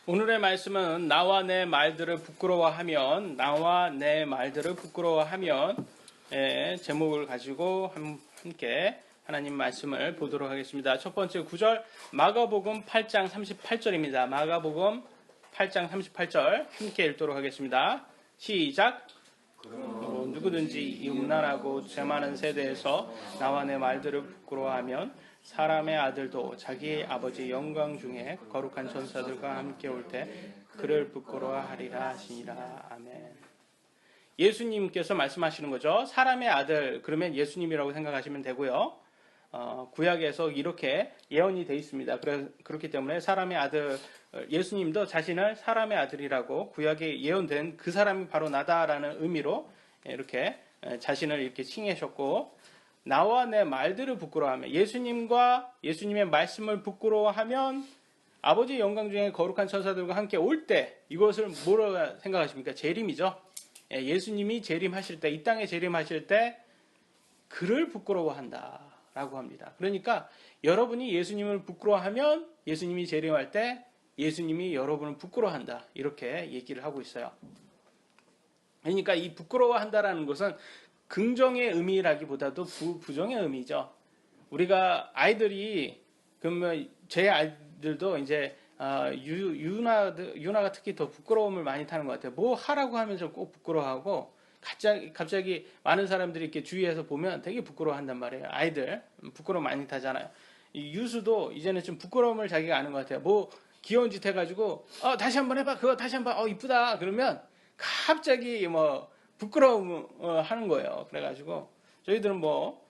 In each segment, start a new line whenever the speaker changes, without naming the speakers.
오늘의 말씀은 나와 내 말들을 부끄러워하면 제목을 가지고 함께 하나님 말씀을 보도록 하겠습니다. 첫 번째 구절 마가복음 8장 38절입니다. 마가복음 8장 38절 함께 읽도록 하겠습니다. 시작. 누구든지 이 음란하고 죄 많은 세대에서 나와 내 말들을 부끄러워하면 사람의 아들도 자기 아버지 영광 중에 거룩한 천사들과 함께 올 때 그를 부끄러워하리라 하시니라. 아멘. 예수님께서 말씀하시는 거죠. 사람의 아들, 그러면 예수님이라고 생각하시면 되고요. 구약에서 이렇게 예언이 되어 있습니다. 그렇기 때문에 사람의 아들, 예수님도 자신을 사람의 아들이라고 구약에 예언된 그 사람이 바로 나다라는 의미로 이렇게 자신을 이렇게 칭하셨고, 나와 내 말들을 부끄러워하면, 예수님과 예수님의 말씀을 부끄러워하면 아버지 영광 중에 거룩한 천사들과 함께 올 때, 이것을 뭐라고 생각하십니까? 재림이죠. 예수님이 재림하실 때, 이 땅에 재림하실 때 그를 부끄러워한다 라고 합니다. 그러니까 여러분이 예수님을 부끄러워하면 예수님이 재림할 때 예수님이 여러분을 부끄러워한다, 이렇게 얘기를 하고 있어요. 그러니까 이 부끄러워한다라는 것은 긍정의 의미라기보다도 부정의 의미죠. 우리가 아이들이, 그러면 제 아이들도 이제 유나가 특히 더 부끄러움을 많이 타는 것 같아요. 뭐 하라고 하면 좀 꼭 부끄러워하고, 갑자기 많은 사람들이 이렇게 주위에서 보면 되게 부끄러워한단 말이에요. 아이들 부끄러움 많이 타잖아요. 이 유수도 이제는 좀 부끄러움을 자기가 아는 것 같아요. 뭐 귀여운 짓 해가지고 다시 한번 해봐, 그거 다시 한번 이쁘다 그러면 갑자기 뭐 부끄러움 하는 거예요. 그래가지고 저희들은 뭐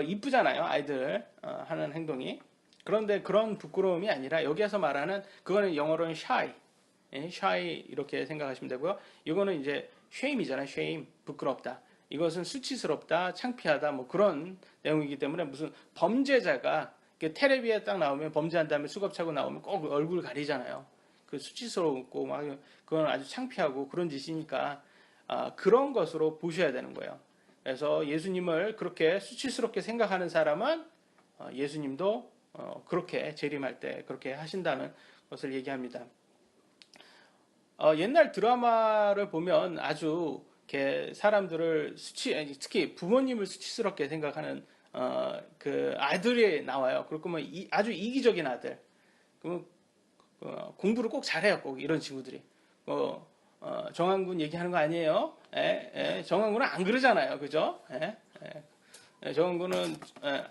이쁘잖아요, 아이들 하는 행동이. 그런데 그런 부끄러움이 아니라 여기에서 말하는, 그거는 영어로는 shy, 이렇게 생각하시면 되고요. 이거는 이제 shame이잖아요. shame, 부끄럽다. 이것은 수치스럽다, 창피하다, 뭐 그런 내용이기 때문에, 무슨 범죄자가 텔레비에 딱 나오면, 범죄한 다음에 수갑차고 나오면 꼭 얼굴 가리잖아요. 그 수치스럽고 막 그건 아주 창피하고 그런 짓이니까 그런 것으로 보셔야 되는 거예요. 그래서 예수님을 그렇게 수치스럽게 생각하는 사람은 예수님도 그렇게 재림할 때 그렇게 하신다는 것을 얘기합니다. 옛날 드라마를 보면 아주 이렇게 사람들을 특히 부모님을 수치스럽게 생각하는 그 아들이 나와요. 그렇고 뭐 아주 이기적인 아들. 그러면 공부를 꼭 잘해요. 꼭 이런 친구들이. 정한군 얘기하는 거 아니에요? 정한군은 안 그러잖아요. 그죠? 정한군은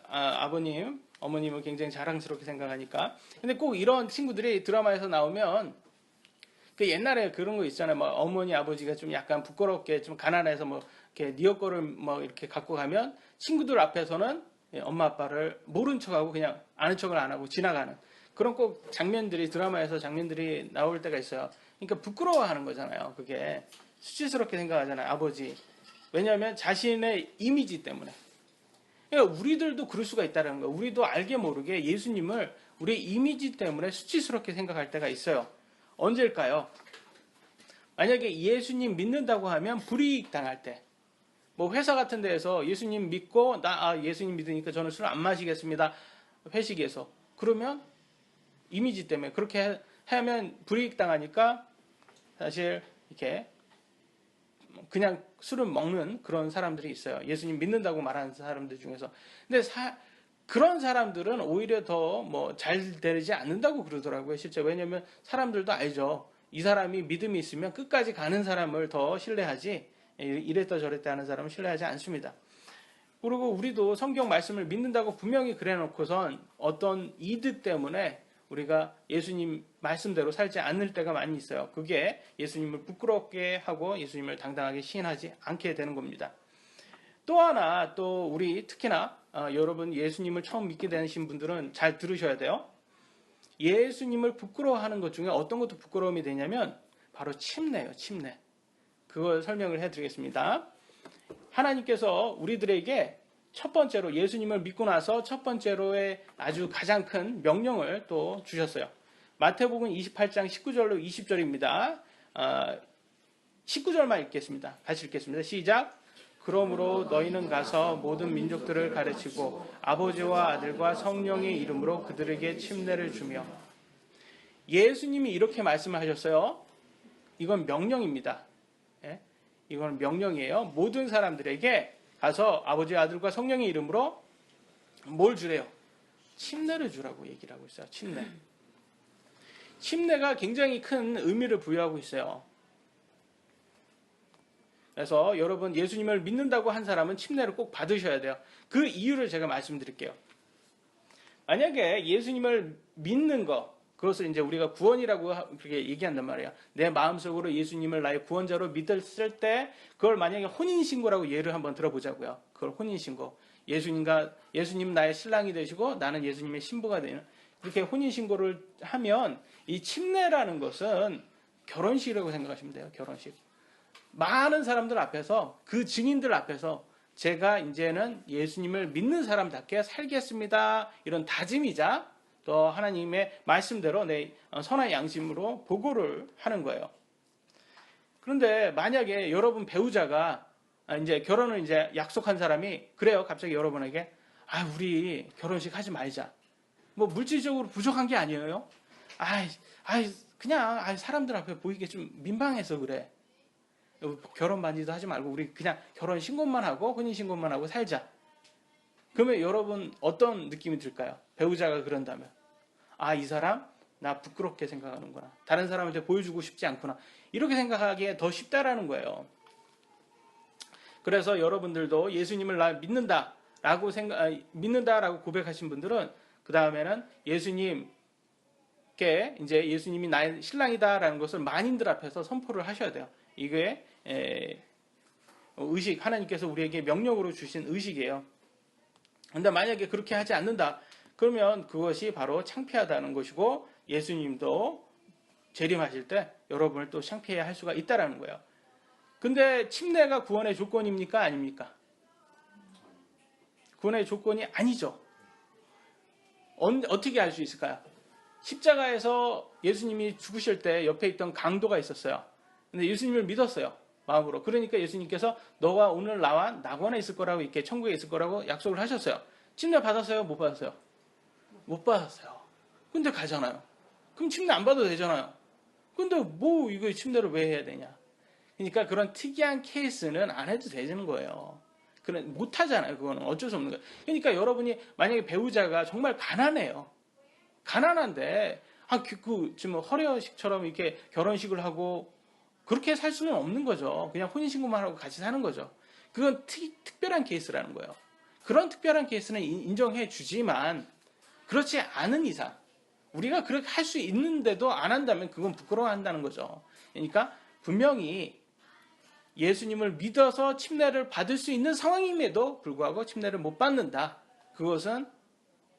아버님, 어머님을 굉장히 자랑스럽게 생각하니까. 근데 꼭 이런 친구들이 드라마에서 나오면, 그 옛날에 그런 거 있잖아요. 뭐 어머니, 아버지가 좀 약간 부끄럽게, 좀 가난해서 뭐 이렇게 니어 거를 뭐 이렇게 갖고 가면 친구들 앞에서는 엄마 아빠를 모른 척하고 그냥 아는 척을 안 하고 지나가는 그런 꼭 장면들이, 드라마에서 장면들이 나올 때가 있어요. 그러니까 부끄러워하는 거잖아요. 그게 수치스럽게 생각하잖아요, 아버지. 왜냐하면 자신의 이미지 때문에. 그러니까 우리들도 그럴 수가 있다는 거예요. 우리도 알게 모르게 예수님을 우리의 이미지 때문에 수치스럽게 생각할 때가 있어요. 언제일까요? 만약에 예수님 믿는다고 하면 불이익 당할 때, 뭐 회사 같은 데에서 예수님 믿고 예수님 믿으니까 저는 술 안 마시겠습니다, 회식에서. 그러면 이미지 때문에 그렇게 하면 불이익 당하니까 사실 이렇게 그냥 술을 먹는 그런 사람들이 있어요. 예수님 믿는다고 말하는 사람들 중에서. 근데 그런 사람들은 오히려 더 뭐 잘 되지 않는다고 그러더라고요, 실제. 왜냐면 사람들도 알죠. 이 사람이 믿음이 있으면 끝까지 가는 사람을 더 신뢰하지, 이랬다 저랬다 하는 사람을 신뢰하지 않습니다. 그리고 우리도 성경 말씀을 믿는다고 분명히 그래 놓고선 어떤 이득 때문에 우리가 예수님 말씀대로 살지 않을 때가 많이 있어요. 그게 예수님을 부끄럽게 하고 예수님을 당당하게 시인하지 않게 되는 겁니다. 또 하나, 또 우리 특히나 여러분 예수님을 처음 믿게 되신 분들은 잘 들으셔야 돼요. 예수님을 부끄러워하는 것 중에 어떤 것도 부끄러움이 되냐면 바로 침례예요. 침례. 그걸 설명을 해드리겠습니다. 하나님께서 우리들에게 첫 번째로, 예수님을 믿고 나서 첫 번째로의 아주 가장 큰 명령을 또 주셨어요. 마태복음 28장 19절로 20절입니다. 19절만 읽겠습니다. 같이 읽겠습니다. 시작. 그러므로 너희는 가서 모든 민족들을 가르치고 아버지와 아들과 성령의 이름으로 그들에게 침례를 주며. 예수님이 이렇게 말씀을 하셨어요. 이건 명령입니다. 예? 이건 명령이에요. 모든 사람들에게 가서 아버지, 아들과 성령의 이름으로 뭘 주래요? 침례를 주라고 얘기를 하고 있어요. 침례. 침례가 굉장히 큰 의미를 부여하고 있어요. 그래서 여러분 예수님을 믿는다고 한 사람은 침례를 꼭 받으셔야 돼요. 그 이유를 제가 말씀드릴게요. 만약에 예수님을 믿는 거, 그것을 이제 우리가 구원이라고 그렇게 얘기한단 말이에요. 내 마음속으로 예수님을 나의 구원자로 믿었을 때 그걸 만약에 혼인신고라고 예를 한번 들어보자고요. 그걸 혼인신고. 예수님 나의 신랑이 되시고 나는 예수님의 신부가 되는, 그렇게 혼인신고를 하면 이 침례라는 것은 결혼식이라고 생각하시면 돼요. 결혼식. 많은 사람들 앞에서, 그 증인들 앞에서 제가 이제는 예수님을 믿는 사람답게 살겠습니다. 이런 다짐이자 또 하나님의 말씀대로 내 선한 양심으로 보고를 하는 거예요. 그런데 만약에 여러분 배우자가 이제 결혼을 이제 약속한 사람이 그래요. 갑자기 여러분에게 우리 결혼식 하지 말자. 뭐 물질적으로 부족한 게 아니에요. 그냥 사람들 앞에 보이게 좀 민망해서 그래. 결혼 반지도 하지 말고 우리 그냥 결혼 신고만 하고 혼인 신고만 하고 살자. 그러면 여러분 어떤 느낌이 들까요? 배우자가 그런다면 이 사람 나 부끄럽게 생각하는구나. 다른 사람한테 보여주고 싶지 않구나. 이렇게 생각하기에 더 쉽다라는 거예요. 그래서 여러분들도 예수님을 나 믿는다라고 고백하신 분들은 그 다음에는 예수님께 이제 예수님이 나의 신랑이다라는 것을 만인들 앞에서 선포를 하셔야 돼요. 이게 의식, 하나님께서 우리에게 명령으로 주신 의식이에요. 그런데 만약에 그렇게 하지 않는다, 그러면 그것이 바로 창피하다는 것이고 예수님도 재림하실 때 여러분을 또 창피해야 할 수가 있다는 거예요. 근데 침례가 구원의 조건입니까? 아닙니까? 구원의 조건이 아니죠. 어떻게 알 수 있을까요? 십자가에서 예수님이 죽으실 때 옆에 있던 강도가 있었어요. 근데 예수님을 믿었어요. 마음으로. 그러니까 예수님께서 너가 오늘 나와 낙원에 있을 거라고, 이렇게 천국에 있을 거라고 약속을 하셨어요. 침례 받았어요? 못 받았어요? 못 받았어요. 근데 가잖아요. 그럼 침례 안 받아도 되잖아요. 근데 뭐 이거 침례를 왜 해야 되냐? 그러니까 그런 특이한 케이스는 안 해도 되는 거예요. 못 하잖아요. 그거는 어쩔 수 없는 거예요. 그러니까 여러분이 만약에 배우자가 정말 가난해요. 가난한데 지금 허례식처럼 이렇게 결혼식을 하고 그렇게 살 수는 없는 거죠. 그냥 혼인신고만 하고 같이 사는 거죠. 그건 특별한 케이스라는 거예요. 그런 특별한 케이스는 인정해 주지만 그렇지 않은 이상 우리가 그렇게 할 수 있는데도 안 한다면 그건 부끄러워한다는 거죠. 그러니까 분명히 예수님을 믿어서 침례를 받을 수 있는 상황임에도 불구하고 침례를 못 받는다. 그것은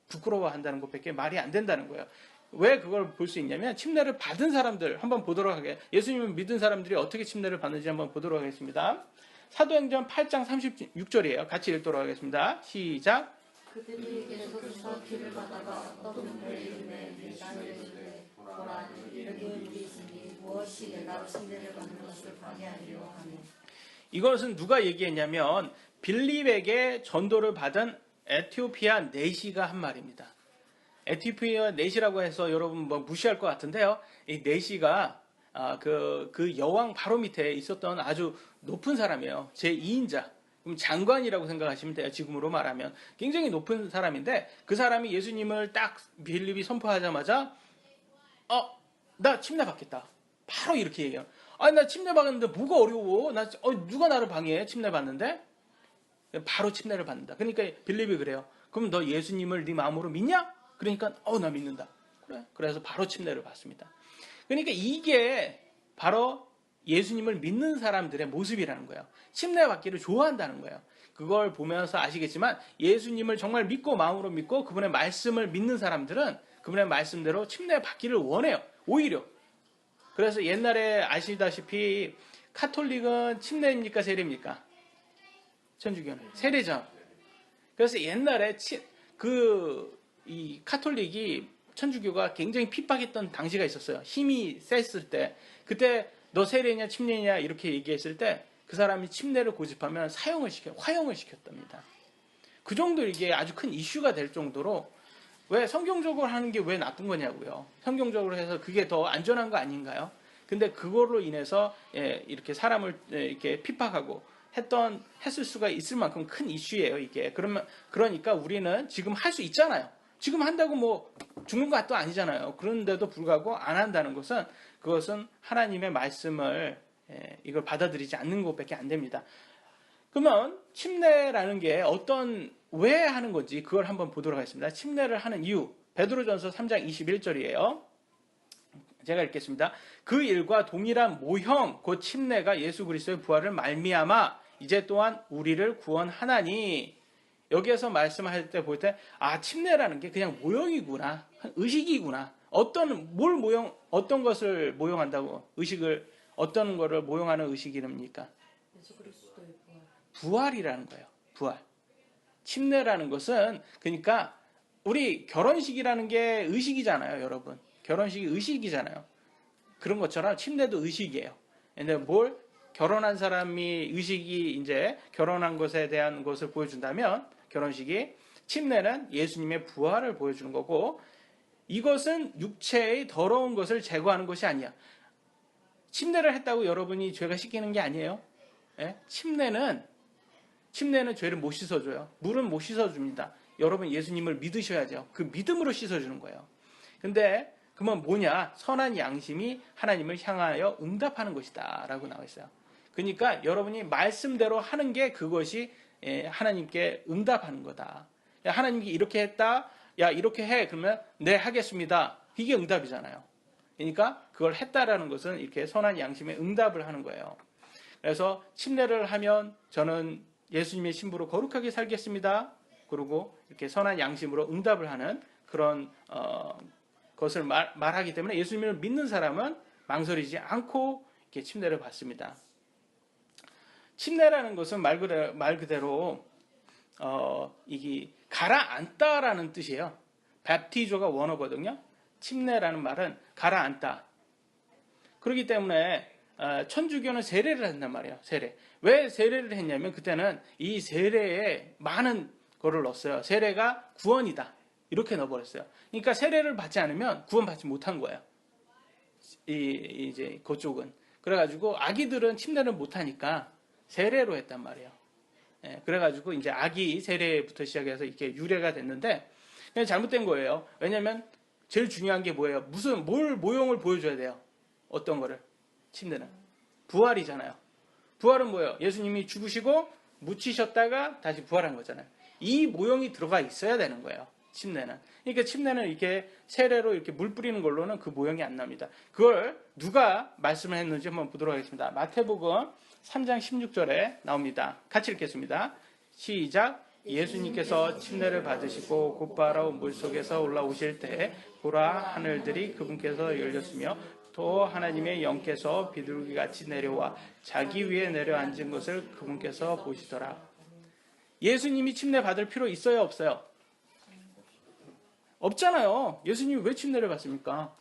부끄러워한다는 것밖에 말이 안 된다는 거예요. 왜 그걸 볼 수 있냐면 침례를 받은 사람들 한번 보도록 하게. 예수님을 믿은 사람들이 어떻게 침례를 받는지 한번 보도록 하겠습니다. 사도행전 8장 36절이에요. 같이 읽도록 하겠습니다. 시작.
그들이 계속해서 길을 가다가 어떤 분들의 이름에 예수를 이르되 보라 여기 우리 있으니 무엇이 내가 침례를 받는 것을 방해하리요 하며.
이것은 누가 얘기했냐면 빌립에게 전도를 받은 에티오피아 내시가 한 말입니다. 에티오피아 내시라고 해서 여러분 뭐 무시할 것 같은데요. 이 내시가 그 여왕 바로 밑에 있었던 아주 높은 사람이에요. 제2인자. 그럼 장관이라고 생각하시면 돼요. 지금으로 말하면. 굉장히 높은 사람인데 그 사람이 예수님을 딱 빌립이 선포하자마자 나 침례 받겠다. 바로 이렇게 얘기해요. 나 침례 받는데 뭐가 어려워? 누가 나를 방해해? 침례 받는데? 바로 침례를 받는다. 그러니까 빌립이 그래요. 그럼 너 예수님을 네 마음으로 믿냐? 그러니까 나 믿는다. 그래. 그래서 바로 침례를 받습니다. 그러니까 이게 바로 예수님을 믿는 사람들의 모습이라는 거예요. 침례 받기를 좋아한다는 거예요. 그걸 보면서 아시겠지만 예수님을 정말 믿고 마음으로 믿고 그분의 말씀을 믿는 사람들은 그분의 말씀대로 침례 받기를 원해요. 오히려. 그래서 옛날에 아시다시피 카톨릭은 침례입니까? 세례입니까? 천주교는 세례죠. 그래서 옛날에 이 카톨릭이 천주교가 굉장히 핍박했던 당시가 있었어요. 힘이 셌을 때. 그때 너 세례냐 침례냐 이렇게 얘기했을 때 그 사람이 침례를 고집하면 화형을 시켰답니다. 그 정도 이게 아주 큰 이슈가 될 정도로 왜 성경적으로 하는 게 왜 나쁜 거냐고요. 성경적으로 해서 그게 더 안전한 거 아닌가요? 근데 그걸로 인해서 이렇게 사람을 이렇게 핍박하고 했을 수가 있을 만큼 큰 이슈예요, 이게. 그러니까 우리는 지금 할 수 있잖아요. 지금 한다고 뭐 죽는 것도 아니잖아요. 그런데도 불구하고 안 한다는 것은 그것은 하나님의 말씀을 이걸 받아들이지 않는 것밖에 안 됩니다. 그러면 침례라는 게 왜 하는 건지 그걸 한번 보도록 하겠습니다. 침례를 하는 이유. 베드로전서 3장 21절이에요. 제가 읽겠습니다. 그 일과 동일한 모형 곧 침례가 예수 그리스도의 부활을 말미암아 이제 또한 우리를 구원하나니. 여기에서 말씀할 때 볼 때 침례라는 게 그냥 모형이구나, 의식이구나. 어떤 것을 모형한다고 의식을 어떤 거를 모형하는 의식 이름입니까?
예수 그리스도의 부활.
부활이라는 거예요. 부활. 침례라는 것은 그러니까 우리 결혼식이라는 게 의식이잖아요, 여러분. 결혼식이 의식이잖아요. 그런 것처럼 침례도 의식이에요. 근데 결혼한 사람이 의식이 이제 결혼한 것에 대한 것을 보여준다면 결혼식이 침례는 예수님의 부활을 보여주는 거고 이것은 육체의 더러운 것을 제거하는 것이 아니야. 침례를 했다고 여러분이 죄가 씻기는 게 아니에요. 침례는 죄를 못 씻어줘요. 물은 못 씻어줍니다. 여러분 예수님을 믿으셔야죠. 그 믿음으로 씻어주는 거예요. 근데 그러면 뭐냐? 선한 양심이 하나님을 향하여 응답하는 것이다 라고 나와 있어요. 그러니까 여러분이 말씀대로 하는 게 그것이 하나님께 응답하는 거다. 야, 하나님이 이렇게 했다. 야, 이렇게 해. 그러면 네, 하겠습니다. 이게 응답이잖아요. 그러니까 그걸 했다라는 것은 이렇게 선한 양심의 응답을 하는 거예요. 그래서 침례를 하면 저는 예수님의 신부로 거룩하게 살겠습니다. 그리고 이렇게 선한 양심으로 응답을 하는 그런 것을 말하기 때문에 예수님을 믿는 사람은 망설이지 않고 이렇게 침례를 받습니다. 침례라는 것은 말 그대로 이게 가라앉다라는 뜻이에요. 밥티조가 원어거든요. 침례라는 말은 가라앉다. 그렇기 때문에 천주교는 세례를 한단 말이에요. 세례. 왜 세례를 했냐면 그때는 이 세례에 많은 거를 넣었어요. 세례가 구원이다. 이렇게 넣어버렸어요. 그러니까 세례를 받지 않으면 구원받지 못한 거예요. 이제 그쪽은. 그래가지고 아기들은 침례를 못하니까 세례로 했단 말이에요. 그래가지고 이제 아기 세례부터 시작해서 이렇게 유래가 됐는데 그냥 잘못된 거예요. 왜냐하면 제일 중요한 게 뭐예요? 뭘 모형을 보여줘야 돼요? 어떤 거를? 침례는 부활이잖아요. 부활은 뭐예요? 예수님이 죽으시고 묻히셨다가 다시 부활한 거잖아요. 이 모형이 들어가 있어야 되는 거예요. 침례는. 그러니까 침례는 이렇게 세례로 이렇게 물 뿌리는 걸로는 그 모형이 안 납니다. 그걸 누가 말씀을 했는지 한번 보도록 하겠습니다. 마태복음 3장 16절에 나옵니다. 같이 읽겠습니다. 시작. 예수님께서 침례를 받으시고 곧바로 물속에서 올라오실 때 보라 하늘들이 그분께서 열렸으며 또 하나님의 영께서 비둘기같이 내려와 자기 위에 내려앉은 것을 그분께서 보시더라. 예수님이 침례 받을 필요 있어요, 없어요? 없잖아요. 예수님이 왜 침례를 받습니까?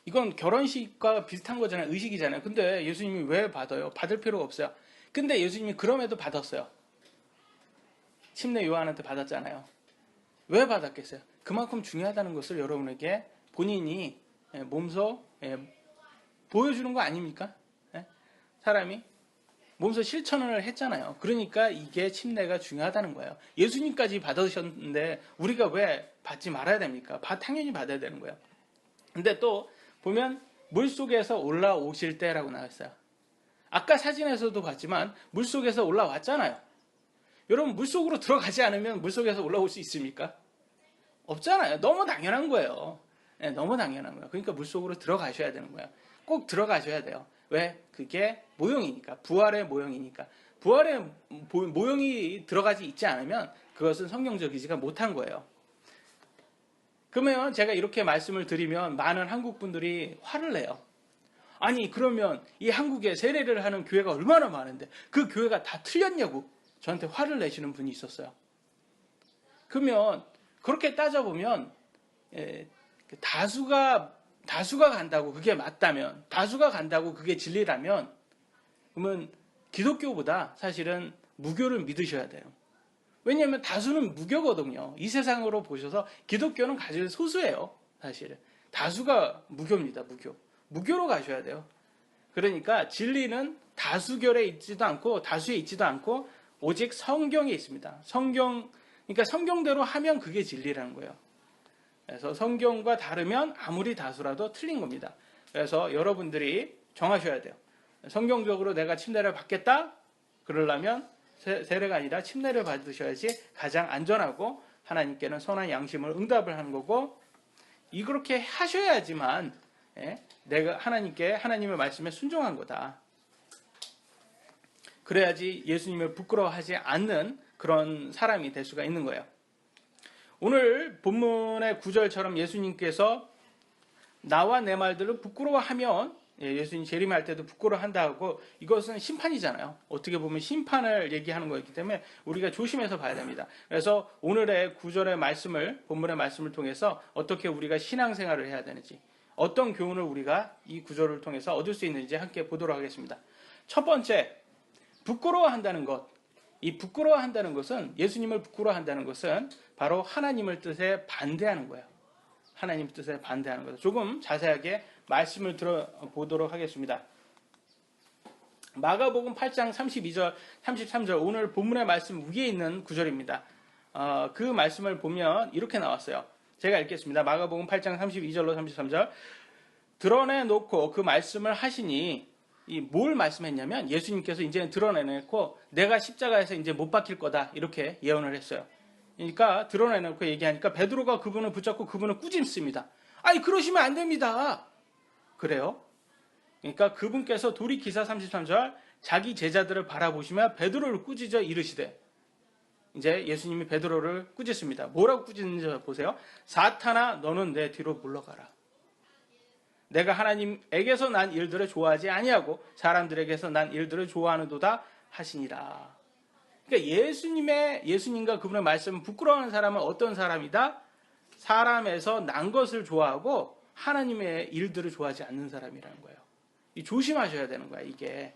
이건 결혼식과 비슷한 거잖아요. 의식이잖아요. 근데 예수님이 왜 받아요? 받을 필요가 없어요. 근데 예수님이 그럼에도 받았어요. 침례 요한한테 받았잖아요. 왜 받았겠어요? 그만큼 중요하다는 것을 여러분에게 본인이 몸소 보여주는 거 아닙니까? 사람이 몸소 실천을 했잖아요. 그러니까 이게 침례가 중요하다는 거예요. 예수님까지 받으셨는데 우리가 왜 받지 말아야 됩니까? 당연히 받아야 되는 거예요. 근데 또 보면 물속에서 올라오실 때라고 나왔어요. 아까 사진에서도 봤지만 물속에서 올라왔잖아요. 여러분 물속으로 들어가지 않으면 물속에서 올라올 수 있습니까? 없잖아요. 너무 당연한 거예요. 너무 당연한 거예요. 그러니까 물속으로 들어가셔야 되는 거예요. 꼭 들어가셔야 돼요. 왜? 그게 모형이니까. 부활의 모형이니까. 부활의 모형이 들어가지 있지 않으면 그것은 성경적이지가 못한 거예요. 그러면 제가 이렇게 말씀을 드리면 많은 한국 분들이 화를 내요. 아니 그러면 이 한국에 세례를 하는 교회가 얼마나 많은데 그 교회가 다 틀렸냐고 저한테 화를 내시는 분이 있었어요. 그러면 그렇게 따져보면 다수가 간다고 그게 맞다면, 다수가 간다고 그게 진리라면 그러면 기독교보다 사실은 무교를 믿으셔야 돼요. 왜냐하면 다수는 무교거든요. 이 세상으로 보셔서 기독교는 가질 소수예요. 사실은. 다수가 무교입니다. 무교로 가셔야 돼요. 그러니까 진리는 다수결에 있지도 않고 다수에 있지도 않고 오직 성경에 있습니다. 그러니까 성경대로 하면 그게 진리라는 거예요. 그래서 성경과 다르면 아무리 다수라도 틀린 겁니다. 그래서 여러분들이 정하셔야 돼요. 성경적으로 내가 침례를 받겠다? 그러려면 세례가 아니라 침례를 받으셔야지 가장 안전하고 하나님께는 선한 양심을 응답을 하는 거고, 이렇게 하셔야지만 내가 하나님의 말씀에 순종한 거다. 그래야지 예수님을 부끄러워하지 않는 그런 사람이 될 수가 있는 거예요. 오늘 본문의 구절처럼 예수님께서 나와 내 말들을 부끄러워하면, 예수님 재림할 때도 부끄러워한다고, 이것은 심판이잖아요. 어떻게 보면 심판을 얘기하는 거였기 때문에 우리가 조심해서 봐야 됩니다. 그래서 오늘의 구절의 말씀을, 본문의 말씀을 통해서 어떻게 우리가 신앙생활을 해야 되는지, 어떤 교훈을 우리가 이 구절을 통해서 얻을 수 있는지 함께 보도록 하겠습니다. 첫 번째, 부끄러워한다는 것. 이 부끄러워한다는 것은, 예수님을 부끄러워한다는 것은 바로 하나님의 뜻에 반대하는 거예요. 하나님 뜻에 반대하는 거죠. 조금 자세하게 말씀을 들어보도록 하겠습니다. 마가복음 8장 32절, 33절, 오늘 본문의 말씀 위에 있는 구절입니다. 그 말씀을 보면 이렇게 나왔어요. 제가 읽겠습니다. 마가복음 8장 32절로 33절. 드러내놓고 그 말씀을 하시니, 뭘 말씀했냐면 예수님께서 이제 드러내놓고 내가 십자가에서 이제 못 박힐 거다, 이렇게 예언을 했어요. 그러니까 드러내놓고 얘기하니까 베드로가 그분을 붙잡고 그분을 꾸짖습니다. 아니, 그러시면 안 됩니다. 그래요? 그러니까 그분께서 돌이키사 33절, 자기 제자들을 바라보시며 베드로를 꾸짖어 이르시되, 이제 예수님이 베드로를 꾸짖습니다. 뭐라고 꾸짖는지 보세요. 사탄아, 너는 내 뒤로 물러가라. 내가 하나님에게서 난 일들을 좋아하지 아니하고 사람들에게서 난 일들을 좋아하는도다 하시니라. 그러니까 예수님과 그분의 말씀은, 부끄러워하는 사람은 어떤 사람이다? 사람에서 난 것을 좋아하고 하나님의 일들을 좋아하지 않는 사람이라는 거예요. 조심하셔야 되는 거야, 이게.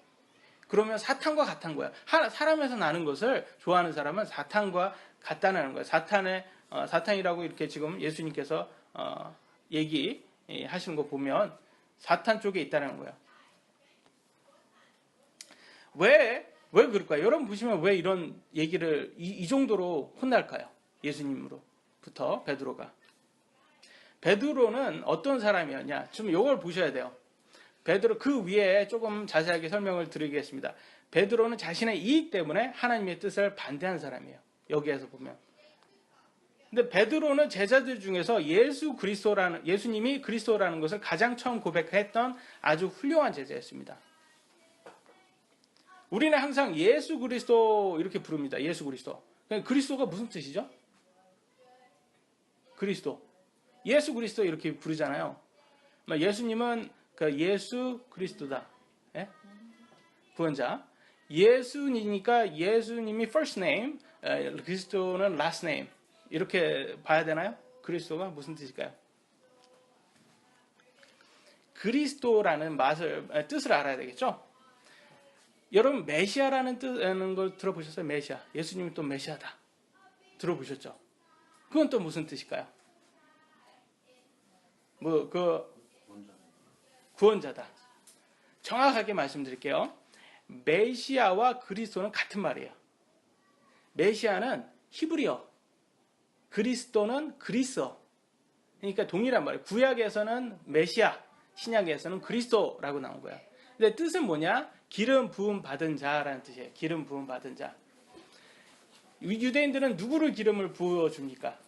그러면 사탄과 같은 거야. 사람에서 나는 것을 좋아하는 사람은 사탄과 같다는 거예요. 사탄이라고 이렇게 지금 예수님께서 얘기하시는 거 보면 사탄 쪽에 있다는 거예요. 왜 그럴까요? 여러분 보시면 왜 이런 얘기를 이 정도로 혼날까요? 예수님으로부터 베드로는 어떤 사람이었냐? 좀 이걸 보셔야 돼요. 베드로, 그 위에 조금 자세하게 설명을 드리겠습니다. 베드로는 자신의 이익 때문에 하나님의 뜻을 반대한 사람이에요. 여기에서 보면. 근데 베드로는 제자들 중에서 예수님이 그리스도라는 것을 가장 처음 고백했던 아주 훌륭한 제자였습니다. 우리는 항상 예수 그리스도 이렇게 부릅니다. 예수 그리스도. 그리스도가 무슨 뜻이죠? 그리스도. 예수 그리스도 이렇게 부르잖아요. 예수님은 예수 그리스도다. 예? 구원자. 예수니까 예수님이 first name, 그리스도는 last name. 이렇게 봐야 되나요? 그리스도가 무슨 뜻일까요? 그리스도라는 뜻을 알아야 되겠죠? 여러분, 메시아라는 뜻을 걸 들어보셨어요? 메시아. 예수님이 또 메시아다. 들어보셨죠? 그건 또 무슨 뜻일까요? 구원자다. 정확하게 말씀드릴게요. 메시아와 그리스도는 같은 말이에요. 메시아는 히브리어, 그리스도는 그리스어. 그러니까 동일한 말이에요. 구약에서는 메시아, 신약에서는 그리스도라고 나온 거야. 근데 뜻은 뭐냐? 기름 부음 받은 자라는 뜻이에요. 기름 부음 받은 자. 유대인들은 누구를 기름을 부어 줍니까?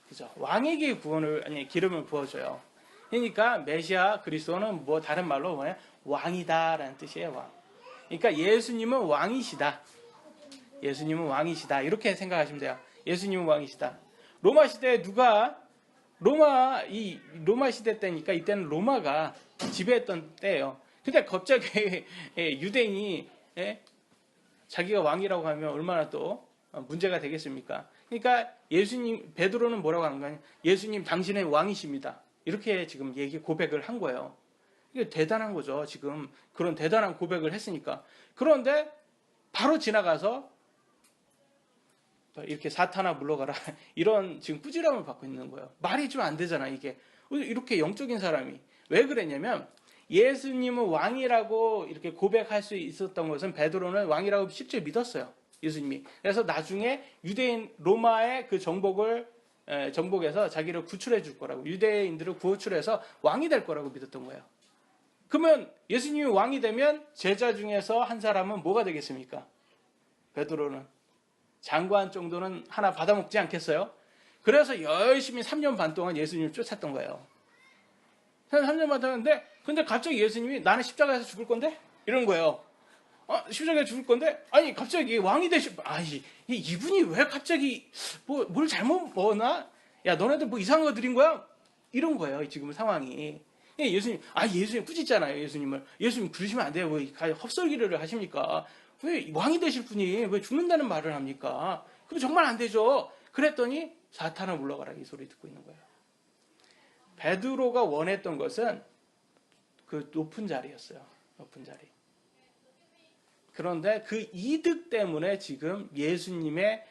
그죠? 왕에게 기름을 부어줘요. 그러니까 메시아, 그리스도는 다른 말로 뭐냐? 왕이다라는 뜻이에요. 왕. 그러니까 예수님은 왕이시다. 예수님은 왕이시다. 이렇게 생각하시면 돼요. 예수님은 왕이시다. 로마 시대에 로마 시대 때니까 이때는 로마가 지배했던 때예요. 근데 갑자기 유대인이 자기가 왕이라고 하면 얼마나 또 문제가 되겠습니까? 그러니까 베드로는 뭐라고 하는 거냐? 예수님 당신은 왕이십니다. 이렇게 지금 고백을 한 거예요. 이게 대단한 거죠. 지금 그런 대단한 고백을 했으니까. 그런데 바로 지나가서 이렇게 사탄아 물러가라 이런 지금 꾸지람을 받고 있는 거예요. 말이 좀 안 되잖아 이게. 이렇게 영적인 사람이 왜 그랬냐면 예수님은 왕이라고 이렇게 고백할 수 있었던 것은 베드로는 왕이라고 실제 믿었어요. 예수님이. 그래서 나중에 유대인 로마의 그 정복에서 자기를 구출해 줄 거라고, 유대인들을 구출해서 왕이 될 거라고 믿었던 거예요. 그러면 예수님이 왕이 되면 제자 중에서 한 사람은 뭐가 되겠습니까? 베드로는 장관 정도는 하나 받아먹지 않겠어요? 그래서 열심히 3년 반 동안 예수님을 쫓았던 거예요. 3년 반 동안인데 근데 갑자기 예수님이 나는 십자가에서 죽을 건데? 이런 거예요. 십자가에 죽을 건데? 아니 갑자기 왕이 이분이 왜 갑자기 뭘 잘못 먹었나? 야 너네들 뭐 이상한 거 드린 거야? 이런 거예요 지금 상황이. 예수님 꾸짖잖아요. 예수님 그러시면 안 돼요. 왜 헛설기를 하십니까? 왜 왕이 되실 분이 왜 죽는다는 말을 합니까? 그럼 정말 안 되죠. 그랬더니 사탄아 물러가라 이 소리 듣고 있는 거예요. 베드로가 원했던 것은 그 높은 자리였어요. 높은 자리. 그런데 그 이득 때문에 지금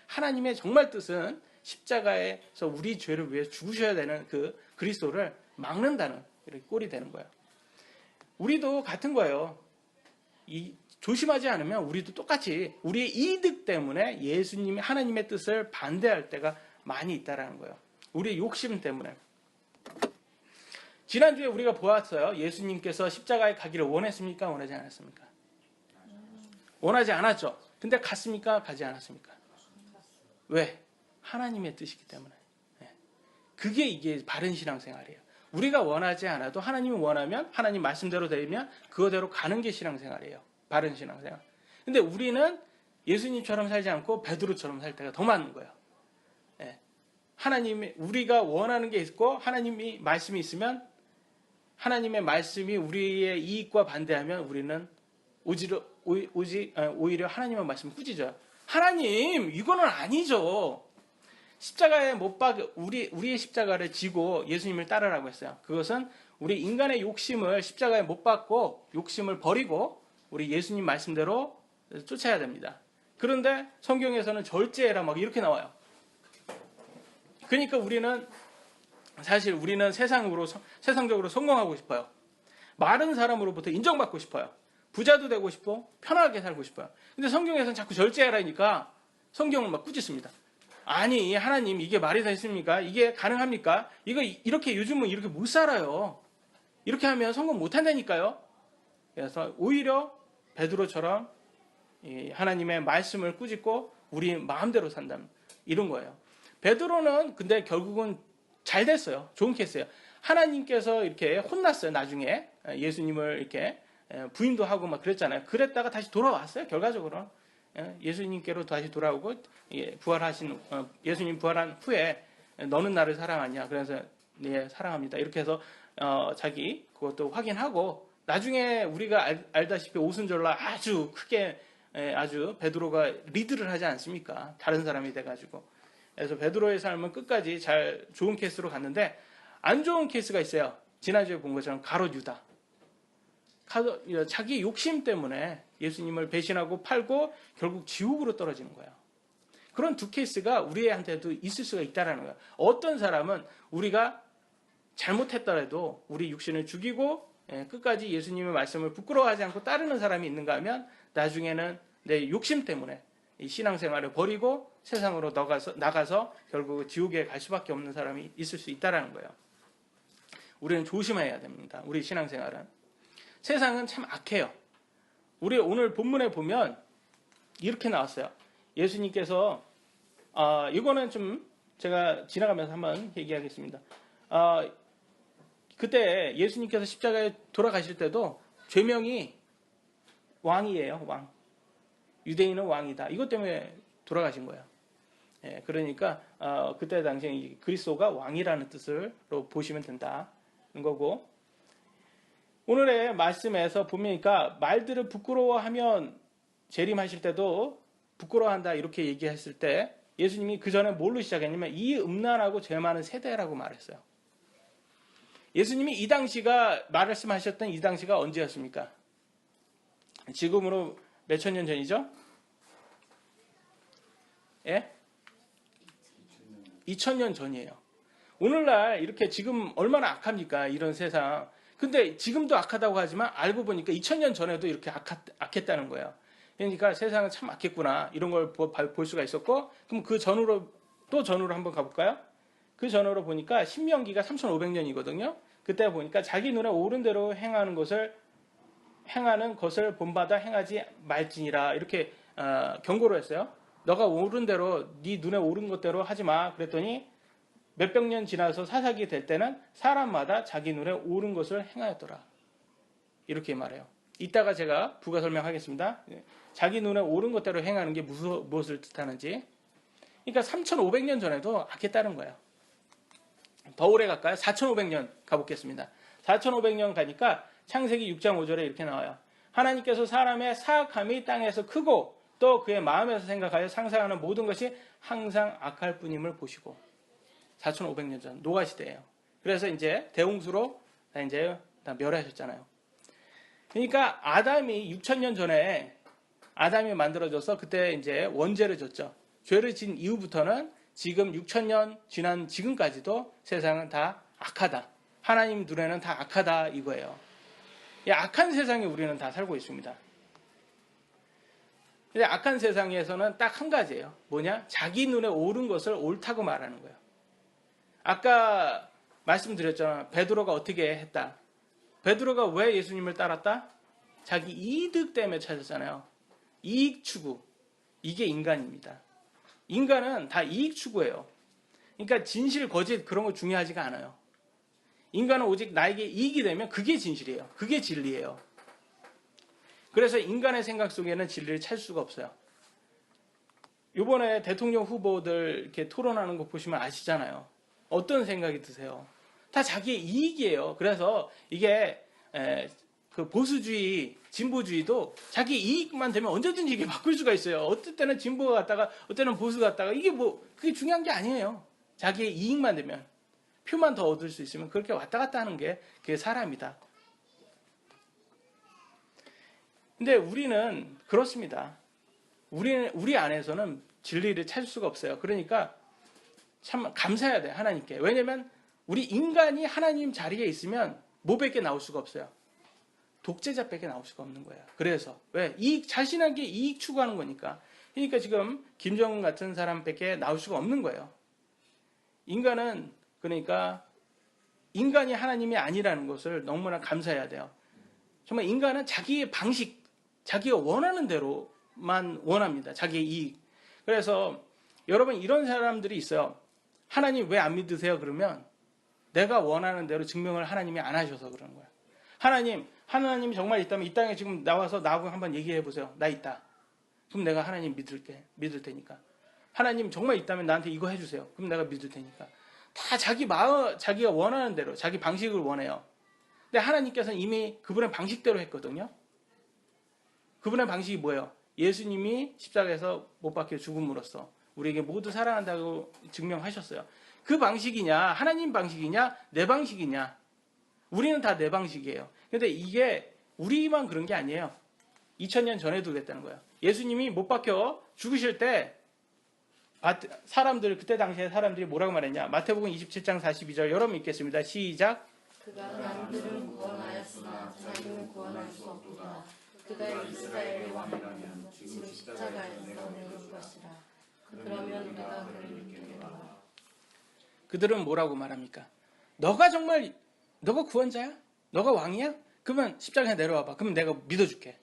하나님의 정말 뜻은 십자가에서 우리 죄를 위해 죽으셔야 되는 그 그리스도를 막는다는 이렇게 꼴이 되는 거예요. 우리도 같은 거예요. 조심하지 않으면 우리도 똑같이 우리의 이득 때문에 하나님의 뜻을 반대할 때가 많이 있다라는 거예요. 우리의 욕심 때문에. 지난주에 우리가 보았어요. 예수님께서 십자가에 가기를 원했습니까? 원하지 않았습니까? 원하지 않았죠. 근데 갔습니까? 가지 않았습니까? 왜? 하나님의 뜻이기 때문에. 그게 이게 바른 신앙생활이에요. 우리가 원하지 않아도 하나님이 원하면 하나님 말씀대로 되면 그거대로 가는 게 신앙생활이에요. 바른 신앙생활. 근데 우리는 예수님처럼 살지 않고 베드로처럼 살 때가 더 많은 거예요. 우리가 원하는 게 있고 하나님이 말씀이 있으면 하나님의 말씀이 우리의 이익과 반대하면 우리는 오히려 하나님의 말씀을 꾸짖어요. 하나님 이거는 아니죠. 십자가에 우리의 십자가를 지고 예수님을 따르라고 했어요. 그것은 우리 인간의 욕심을 십자가에 못 박고 욕심을 버리고 우리 예수님 말씀대로 쫓아야 됩니다. 그런데 성경에서는 절제해라 막 이렇게 나와요. 그러니까 우리는 세상적으로 성공하고 싶어요. 마른 사람으로부터 인정받고 싶어요. 부자도 되고 싶고 편하게 살고 싶어요. 근데 성경에서는 자꾸 절제하라니까 성경을 막 꾸짖습니다. 아니 하나님 이게 말이 되십니까? 이게 가능합니까? 요즘은 이렇게 못 살아요. 이렇게 하면 성공 못 한다니까요. 그래서 오히려 베드로처럼 하나님의 말씀을 꾸짖고 우리 마음대로 산다는 이런 거예요. 베드로는 근데 결국은 잘 됐어요. 좋은 케이스예요. 하나님께서 이렇게 혼났어요. 나중에 예수님을 이렇게 부인도 하고 막 그랬잖아요. 그랬다가 다시 돌아왔어요. 결과적으로 예수님께로 다시 돌아오고 예수님 부활한 후에 너는 나를 사랑하냐? 그래서 네 사랑합니다. 이렇게 해서 자기 그것도 확인하고 나중에 우리가 알다시피 오순절날 아주 크게 아주 베드로가 리드를 하지 않습니까? 다른 사람이 돼가지고. 그래서 베드로의 삶은 끝까지 좋은 케이스로 갔는데 안 좋은 케이스가 있어요. 지난주에 본 것처럼 가롯 유다. 자기 욕심 때문에 예수님을 배신하고 팔고 결국 지옥으로 떨어지는 거예요. 그런 두 케이스가 우리한테도 있을 수가 있다는 거예요. 어떤 사람은 우리가 잘못했더라도 우리 육신을 죽이고 끝까지 예수님의 말씀을 부끄러워하지 않고 따르는 사람이 있는가 하면 나중에는 내 욕심 때문에 이 신앙생활을 버리고 세상으로 나가서 결국 지옥에 갈 수밖에 없는 사람이 있을 수 있다는 거예요. 우리는 조심해야 됩니다. 우리 신앙생활은. 세상은 참 악해요. 우리 오늘 본문에 보면 이렇게 나왔어요. 예수님께서 이거는 좀 제가 지나가면서 한번 얘기하겠습니다. 그때 예수님께서 십자가에 돌아가실 때도 죄명이 왕이에요. 왕. 유대인은 왕이다. 이것 때문에 돌아가신 거예요. 그러니까 그때 당시에 그리스도가 왕이라는 뜻으로 보시면 된다는 거고, 오늘의 말씀에서 보니까 말들을 부끄러워하면 재림하실 때도 부끄러워한다 이렇게 얘기했을 때 예수님이 그 전에 뭘로 시작했냐면 이 음란하고 죄 많은 세대라고 말했어요. 예수님이 이 당시가 말씀하셨던 이 당시가 언제였습니까? 지금으로 몇천 년 전이죠? 예? 2000년 전이에요. 오늘날 이렇게 지금 얼마나 악합니까? 이런 세상. 근데 지금도 악하다고 하지만 알고 보니까 2000년 전에도 이렇게 악했다는 거예요. 그러니까 세상은 참 악했구나. 이런 걸 볼 수가 있었고, 그럼 그 전후로, 또 전후로 한번 가볼까요? 그 전후로 보니까 신명기가 3500년이거든요. 그때 보니까 자기 눈에 옳은 대로 행하는 것을 본받아 행하지 말지니라. 이렇게 경고를 했어요. 너가 옳은 대로, 네 눈에 옳은 것대로 하지 마. 그랬더니 몇백 년 지나서 사사기 될 때는 사람마다 자기 눈에 옳은 것을 행하였더라. 이렇게 말해요. 이따가 제가 부가 설명하겠습니다. 자기 눈에 옳은 것대로 행하는 게 무엇을 뜻하는지. 그러니까 3500년 전에도 악했다는 거예요. 더 오래 갈까요? 4500년 가보겠습니다. 4500년 가니까 창세기 6장 5절에 이렇게 나와요. 하나님께서 사람의 사악함이 땅에서 크고 또 그의 마음에서 생각하여 상상하는 모든 것이 항상 악할 뿐임을 보시고. 4500년 전 노아 시대예요. 그래서 이제 대홍수로 다 멸하셨잖아요. 그러니까 아담이 6000년 전에 아담이 만들어져서 그때 이제 원죄를 졌죠. 죄를 진 이후부터는 지금 6000년 지난 지금까지도 세상은 다 악하다. 하나님 눈에는 다 악하다 이거예요. 이 악한 세상에 우리는 다 살고 있습니다. 근데 악한 세상에서는 딱 한 가지예요. 뭐냐? 자기 눈에 옳은 것을 옳다고 말하는 거예요. 아까 말씀드렸잖아. 베드로가 어떻게 했다. 베드로가 왜 예수님을 따랐다? 자기 이득 때문에 찾았잖아요. 이익 추구. 이게 인간입니다. 인간은 다 이익 추구예요. 그러니까 진실, 거짓 그런 거 중요하지가 않아요. 인간은 오직 나에게 이익이 되면 그게 진실이에요. 그게 진리예요. 그래서 인간의 생각 속에는 진리를 찾을 수가 없어요. 이번에 대통령 후보들 이렇게 토론하는 거 보시면 아시잖아요. 어떤 생각이 드세요? 다 자기의 이익이에요. 그래서 이게 그 보수주의, 진보주의도 자기 이익만 되면 언제든지 이게 바꿀 수가 있어요. 어떨 때는 진보가 갔다가 어떨 때는 보수가 갔다가 이게 그게 중요한 게 아니에요. 자기의 이익만 되면 표만 더 얻을 수 있으면 그렇게 왔다 갔다 하는 게 그게 사람이다. 근데 우리는 그렇습니다. 우리 안에서는 진리를 찾을 수가 없어요. 그러니까 참 감사해야 돼 하나님께. 왜냐면 우리 인간이 하나님 자리에 있으면 뭐밖에 나올 수가 없어요. 독재자밖에 나올 수가 없는 거예요. 그래서 왜? 자신에게 이익 추구하는 거니까. 그러니까 지금 김정은 같은 사람밖에 나올 수가 없는 거예요. 인간은 그러니까 인간이 하나님이 아니라는 것을 너무나 감사해야 돼요. 정말 인간은 자기의 방식, 자기가 원하는 대로만 원합니다. 자기의 이익. 그래서 여러분 이런 사람들이 있어요. 하나님 왜 안 믿으세요? 그러면 내가 원하는 대로 증명을 하나님이 안 하셔서 그러는 거야. 하나님 정말 있다면 이 땅에 지금 나와서 나하고 한번 얘기해 보세요. 나 있다. 그럼 내가 하나님 믿을 테니까. 하나님 정말 있다면 나한테 이거 해주세요. 그럼 내가 믿을 테니까. 다 자기 마음, 자기가 원하는 대로 자기 방식을 원해요. 근데 하나님께서는 이미 그분의 방식대로 했거든요. 그분의 방식이 뭐예요? 예수님이 십자가에서 못 박혀 죽음으로써 우리에게 모두 사랑한다고 증명하셨어요. 그 방식이냐, 하나님 방식이냐, 내 방식이냐. 우리는 다 내 방식이에요. 근데 이게 우리만 그런 게 아니에요. 2000년 전에도 그랬다는 거예요. 예수님이 못 박혀 죽으실 때 그때 당시에 사람들이 뭐라고 말했냐. 마태복음 27장 42절 여러분 읽겠습니다. 시작.
그가 남들은 구원하였으나 자기는 구원할 수 없도다. 그가 이스라엘의 왕이라면 지금 십자가에서 내릴 것이라. 그러면 우리가 그를 믿겠노라.
그들은 뭐라고 말합니까? 너가 구원자야? 너가 왕이야? 그러면 십자가에 내려와봐. 그러면 내가 믿어줄게.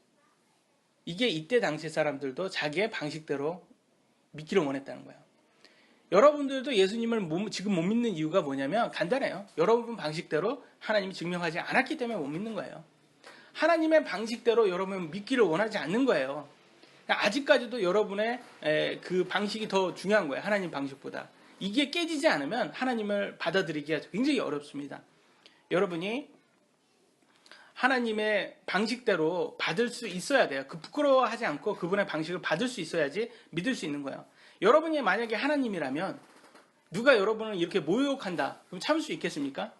이게 이때 당시 사람들도 자기의 방식대로 믿기를 원했다는 거예요. 여러분들도 예수님을 지금 못 믿는 이유가 뭐냐면 간단해요. 여러분 방식대로 하나님이 증명하지 않았기 때문에 못 믿는 거예요. 하나님의 방식대로 여러분 믿기를 원하지 않는 거예요. 아직까지도 여러분의 그 방식이 더 중요한 거예요. 하나님 방식보다. 이게 깨지지 않으면 하나님을 받아들이기가 굉장히 어렵습니다. 여러분이 하나님의 방식대로 받을 수 있어야 돼요. 부끄러워하지 않고 그분의 방식을 받을 수 있어야지 믿을 수 있는 거예요. 여러분이 만약에 하나님이라면 누가 여러분을 이렇게 모욕한다. 그럼 참을 수 있겠습니까?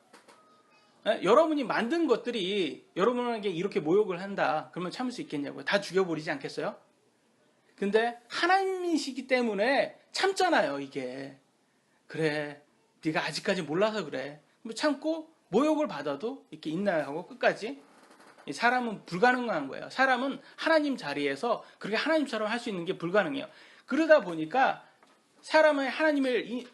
여러분이 만든 것들이 여러분에게 이렇게 모욕을 한다. 그러면 참을 수 있겠냐고요. 다 죽여버리지 않겠어요? 근데 하나님이시기 때문에 참잖아요, 이게. 그래, 네가 아직까지 몰라서 그래. 뭐 참고 모욕을 받아도 이렇게 인내하고 끝까지. 사람은 불가능한 거예요. 사람은 하나님 자리에서 그렇게 하나님처럼 할 수 있는 게 불가능해요. 그러다 보니까 사람은 하나님을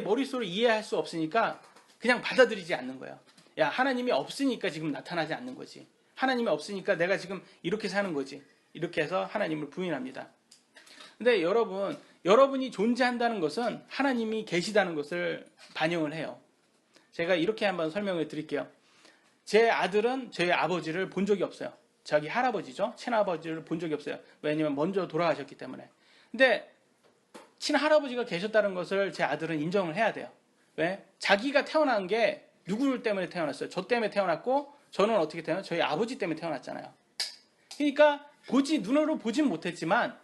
머릿속으로 이해할 수 없으니까 그냥 받아들이지 않는 거예요. 야, 하나님이 없으니까 지금 나타나지 않는 거지. 하나님이 없으니까 내가 지금 이렇게 사는 거지. 이렇게 해서 하나님을 부인합니다. 근데 여러분이 존재한다는 것은 하나님이 계시다는 것을 반영을 해요. 제가 이렇게 한번 설명을 드릴게요. 제 아들은 저희 아버지를 본 적이 없어요. 자기 할아버지죠. 친아버지를 본 적이 없어요. 왜냐면 먼저 돌아가셨기 때문에. 근데 친할아버지가 계셨다는 것을 제 아들은 인정을 해야 돼요. 왜? 자기가 태어난 게 누구 때문에 태어났어요? 저 때문에 태어났고, 저는 어떻게 태어났어요? 저희 아버지 때문에 태어났잖아요. 그러니까 눈으로 보진 못했지만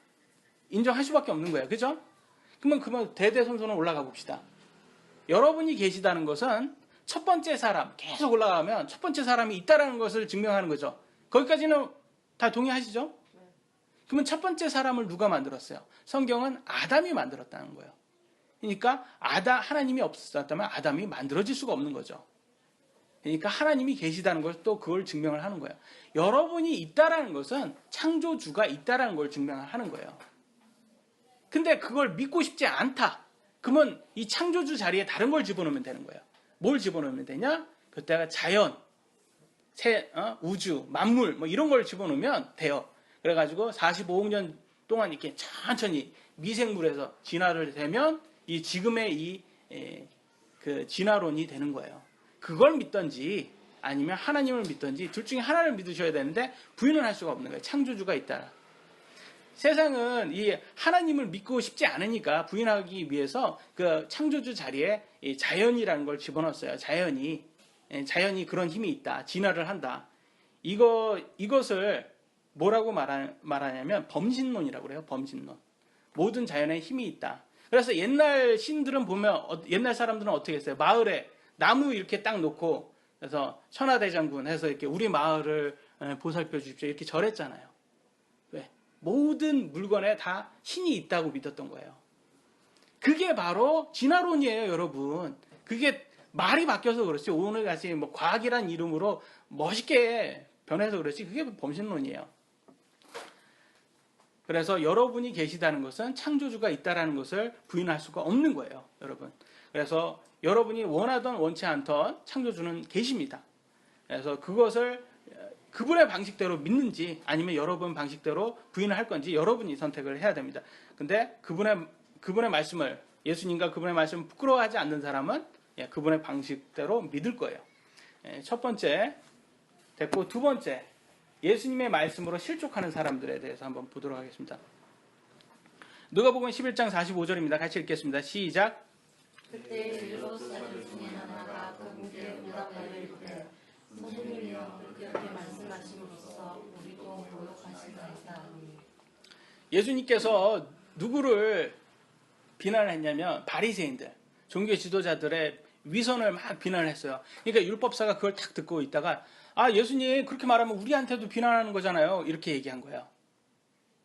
인정할 수밖에 없는 거예요. 그죠? 그러면 대대손손 올라가 봅시다. 여러분이 계시다는 것은 첫 번째 사람, 계속 올라가면 첫 번째 사람이 있다는 것을 증명하는 거죠. 거기까지는 다 동의하시죠? 그러면 첫 번째 사람을 누가 만들었어요? 성경은 아담이 만들었다는 거예요. 그러니까 하나님이 없었다면 아담이 만들어질 수가 없는 거죠. 그러니까 하나님이 계시다는 것을 또 그걸 증명을 하는 거예요. 여러분이 있다라는 것은 창조주가 있다라는 걸 증명을 하는 거예요. 근데 그걸 믿고 싶지 않다. 그러면 이 창조주 자리에 다른 걸 집어넣으면 되는 거예요. 뭘 집어넣으면 되냐? 그때가 자연, 우주, 만물 뭐 이런 걸 집어넣으면 돼요. 그래가지고 45억 년 동안 이렇게 천천히 미생물에서 진화를 되면 이 지금의 그 진화론이 되는 거예요. 그걸 믿던지 아니면 하나님을 믿던지 둘 중에 하나를 믿으셔야 되는데 부인을 할 수가 없는 거예요. 창조주가 있다. 세상은 이 하나님을 믿고 싶지 않으니까 부인하기 위해서 그 창조주 자리에 이 자연이라는 걸 집어넣었어요. 자연이 그런 힘이 있다. 진화를 한다. 이것을 뭐라고 말하냐면 범신론이라고 그래요. 범신론. 모든 자연에 힘이 있다. 그래서 옛날 신들은 보면 옛날 사람들은 어떻게 했어요? 마을에 나무 이렇게 딱 놓고 그래서 천하대장군 해서 이렇게 우리 마을을 보살펴 주십시오. 이렇게 절했잖아요. 왜? 모든 물건에 다 신이 있다고 믿었던 거예요. 그게 바로 진화론이에요, 여러분. 그게 말이 바뀌어서 그렇지. 오늘같이 뭐 과학이란 이름으로 멋있게 변해서 그렇지. 그게 범신론이에요. 그래서 여러분이 계시다는 것은 창조주가 있다는 것을 부인할 수가 없는 거예요, 여러분. 그래서 여러분이 원하던 원치 않던 창조주는 계십니다. 그래서 그것을 그분의 방식대로 믿는지 아니면 여러분 방식대로 부인을 할 건지 여러분이 선택을 해야 됩니다. 근데 그분의 말씀을 예수님과 그분의 말씀을 부끄러워하지 않는 사람은 그분의 방식대로 믿을 거예요. 첫 번째 됐고 두 번째 예수님의 말씀으로 실족하는 사람들에 대해서 한번 보도록 하겠습니다. 누가복음 11장 45절입니다. 같이 읽겠습니다. 시작.
그때 7사들 중에 하나가 그분께 응답하여 이르되 선생님이여 그렇게 말씀하심으로써 우리도 모욕하신다이다.
예수님께서 누구를 비난을 했냐면 바리새인들, 종교 지도자들의 위선을 막 비난을 했어요. 그러니까 율법사가 그걸 탁 듣고 있다가 예수님 그렇게 말하면 우리한테도 비난하는 거잖아요. 이렇게 얘기한 거예요.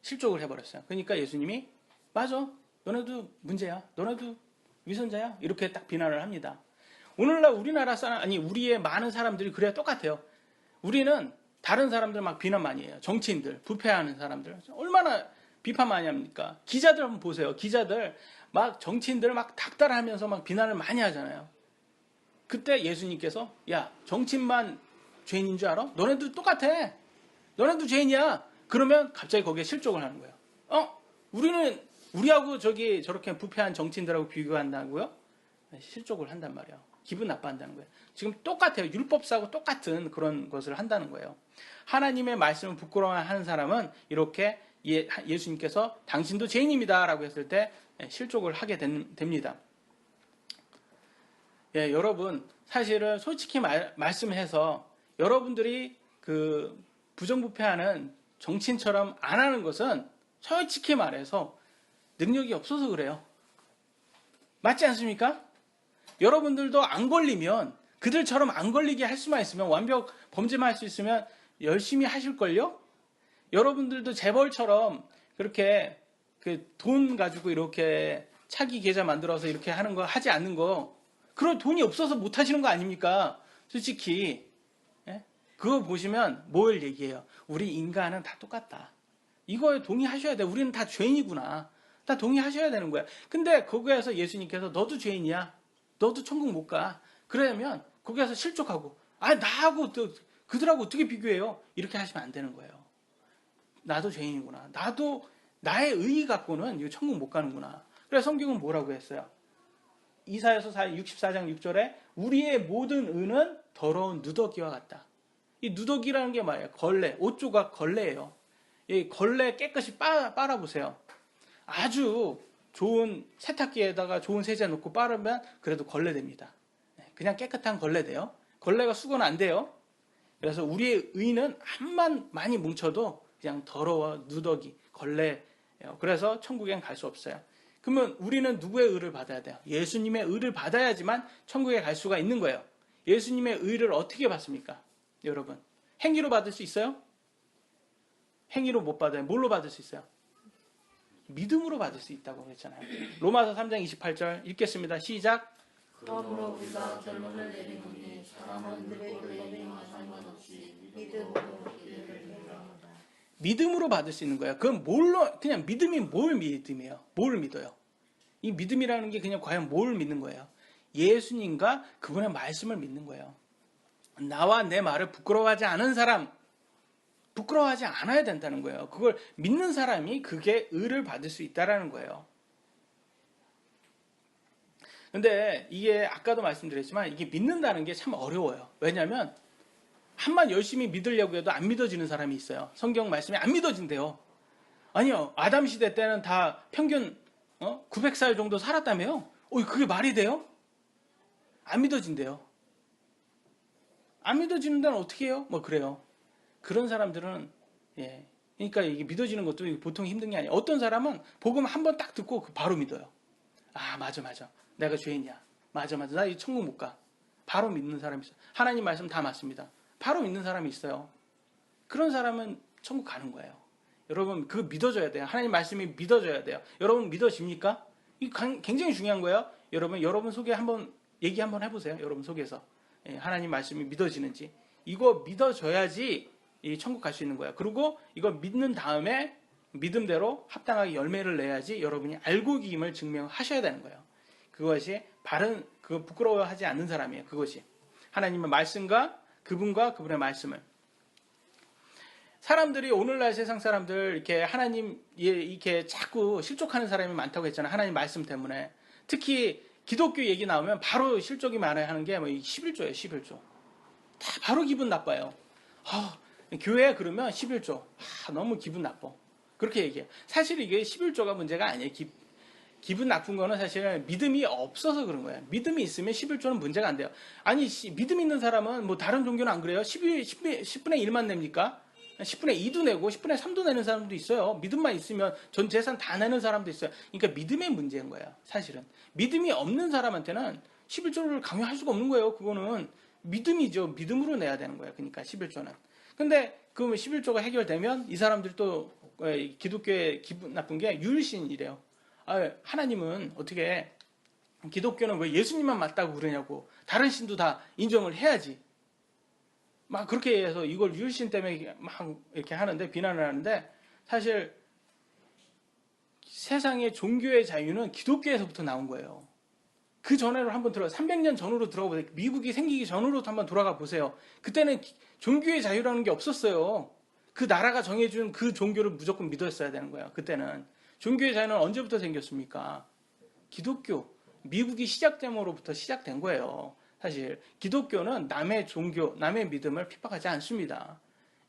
실족을 해버렸어요. 그러니까 예수님이 맞아. 너네도 문제야. 너네도 위선자야. 이렇게 딱 비난을 합니다. 오늘날 우리나라 우리의 많은 사람들이 그래야 똑같아요. 우리는 다른 사람들 막 비난 많이 해요. 정치인들, 부패하는 사람들 얼마나 비판 많이 합니까? 기자들 한번 보세요. 기자들 막 정치인들 막 닥달하면서 막 비난을 많이 하잖아요. 그때 예수님께서 야 정치인만 죄인인 줄 알아? 너네도 똑같아. 너네도 죄인이야. 그러면 갑자기 거기에 실족을 하는 거예요. 우리하고 저렇게 부패한 정치인들하고 비교한다고요? 실족을 한단 말이에요. 기분 나빠한다는 거예요. 지금 똑같아요. 율법사하고 똑같은 그런 것을 한다는 거예요. 하나님의 말씀을 부끄러워하는 사람은 이렇게 예수님께서 당신도 죄인입니다 라고 했을 때 실족을 하게 됩니다. 여러분 사실은 솔직히 말씀해서 여러분들이 그 부정부패하는 정치인처럼 안 하는 것은 솔직히 말해서 능력이 없어서 그래요. 맞지 않습니까? 여러분들도 안 걸리면 그들처럼 안 걸리게 할 수만 있으면 완벽 범죄만 할 수 있으면 열심히 하실걸요? 여러분들도 재벌처럼 그렇게 그 돈 가지고 이렇게 차기 계좌 만들어서 이렇게 하는 거 하지 않는 거 그런 돈이 없어서 못 하시는 거 아닙니까? 솔직히 예? 그거 보시면 뭘 얘기해요? 우리 인간은 다 똑같다. 이거에 동의하셔야 돼. 우리는 다 죄인이구나. 다 동의하셔야 되는 거야. 근데 거기에서 예수님께서 너도 죄인이야. 너도 천국 못 가. 그러면 거기에서 실족하고 나하고 그들하고 어떻게 비교해요? 이렇게 하시면 안 되는 거예요. 나도 죄인이구나. 나도 나의 의 갖고는 이 천국 못 가는구나. 그래서 성경은 뭐라고 했어요? 이사야서 64장 6절에 우리의 모든 의는 더러운 누더기와 같다. 이 누더기라는 게 뭐예요? 걸레, 옷 조각 걸레예요. 이 걸레 깨끗이 빨아보세요. 아주 좋은 세탁기에다가 좋은 세제 넣고 빨으면 그래도 걸레 됩니다. 그냥 깨끗한 걸레 돼요. 걸레가 수건 안 돼요. 그래서 우리의 의는 한만 많이 뭉쳐도 그냥 더러워 누더기, 걸레예요. 그래서 천국엔 갈 수 없어요. 그러면 우리는 누구의 의를 받아야 돼요? 예수님의 의를 받아야지만 천국에 갈 수가 있는 거예요. 예수님의 의를 어떻게 받습니까? 여러분, 행위로 받을 수 있어요? 행위로 못 받아요. 뭘로 받을 수 있어요? 믿음으로 받을 수 있다고 그랬잖아요. 로마서 3장 28절 읽겠습니다. 시작.
그러므로 우리가 결론을 내리노니 사람들의 율법에 상관없이 믿음으로 기회를 배우합니다.
믿음으로 받을 수 있는 거예요. 그건 뭘로 그냥 믿음이 뭘 믿음이에요? 뭘 믿어요? 이 믿음이라는 게 그냥 과연 뭘 믿는 거예요? 예수님과 그분의 말씀을 믿는 거예요. 나와 내 말을 부끄러워하지 않은 사람, 부끄러워하지 않아야 된다는 거예요. 그걸 믿는 사람이 그게 의를 받을 수 있다라는 거예요. 근데 이게 아까도 말씀드렸지만 이게 믿는다는 게 참 어려워요. 왜냐하면 한만 열심히 믿으려고 해도 안 믿어지는 사람이 있어요. 성경 말씀이 안 믿어진대요. 아니요. 아담 시대 때는 다 평균 900살 정도 살았다며요. 그게 말이 돼요? 안 믿어진대요. 안 믿어지는 데는 어떻게 해요? 뭐 그래요. 그런 사람들은 그러니까 이게 믿어지는 것도 보통 힘든 게 아니에요. 어떤 사람은 복음 한 번 딱 듣고 바로 믿어요. 맞아. 내가 죄인이야. 맞아. 나 이 천국 못 가. 바로 믿는 사람이 있어요. 하나님 말씀 다 맞습니다. 바로 믿는 사람이 있어요. 그런 사람은 천국 가는 거예요. 여러분 그거 믿어줘야 돼요. 하나님 말씀이 믿어줘야 돼요. 여러분 믿어집니까? 이거 굉장히 중요한 거예요. 여러분 속에 한번 얘기 한번 해보세요. 여러분 속에서 하나님 말씀이 믿어지는지. 이거 믿어줘야지 이 천국 갈 수 있는 거예요. 그리고 이거 믿는 다음에 믿음대로 합당하게 열매를 내야지 여러분이 알고 계심을 증명하셔야 되는 거예요. 그것이 바른 그 부끄러워하지 않는 사람이에요. 그것이 하나님의 말씀과 그분과 그분의 말씀을. 사람들이 오늘날 세상 사람들 이렇게 하나님 이렇게 자꾸 실족하는 사람이 많다고 했잖아요. 하나님 말씀 때문에. 특히 기독교 얘기 나오면 바로 실족이 많아야 하는 게 11조예요. 11조. 다 바로 기분 나빠요. 교회 그러면 11조. 너무 기분 나빠. 그렇게 얘기해요. 사실 이게 11조가 문제가 아니에요. 기분 나쁜 거는 사실 믿음이 없어서 그런 거예요. 믿음이 있으면 11조는 문제가 안 돼요. 아니 믿음 있는 사람은 뭐 다른 종교는 안 그래요? 10분의 1만 냅니까? 10분의 2도 내고 10분의 3도 내는 사람도 있어요. 믿음만 있으면 전 재산 다 내는 사람도 있어요. 그러니까 믿음의 문제인 거예요. 사실은. 믿음이 없는 사람한테는 11조를 강요할 수가 없는 거예요. 그거는 믿음이죠. 믿음으로 내야 되는 거예요. 그러니까 11조는. 근데 그 11조가 해결되면 이 사람들이 또 기독교의 기분 나쁜 게 유일신이래요. 하나님은 어떻게 기독교는 왜 예수님만 맞다고 그러냐고. 다른 신도 다 인정을 해야지. 막 그렇게 해서 이걸 유일신 때문에 막 이렇게 하는데 비난을 하는데 사실 세상의 종교의 자유는 기독교에서부터 나온 거예요. 그 전에로 한번 300년 전으로 들어가 보세요. 미국이 생기기 전으로 한번 돌아가 보세요. 그때는 종교의 자유라는 게 없었어요. 그 나라가 정해준 그 종교를 무조건 믿었어야 되는 거예요. 그때는. 종교의 자유는 언제부터 생겼습니까? 기독교, 미국이 시작됨으로부터 시작된 거예요. 사실 기독교는 남의 종교, 남의 믿음을 핍박하지 않습니다.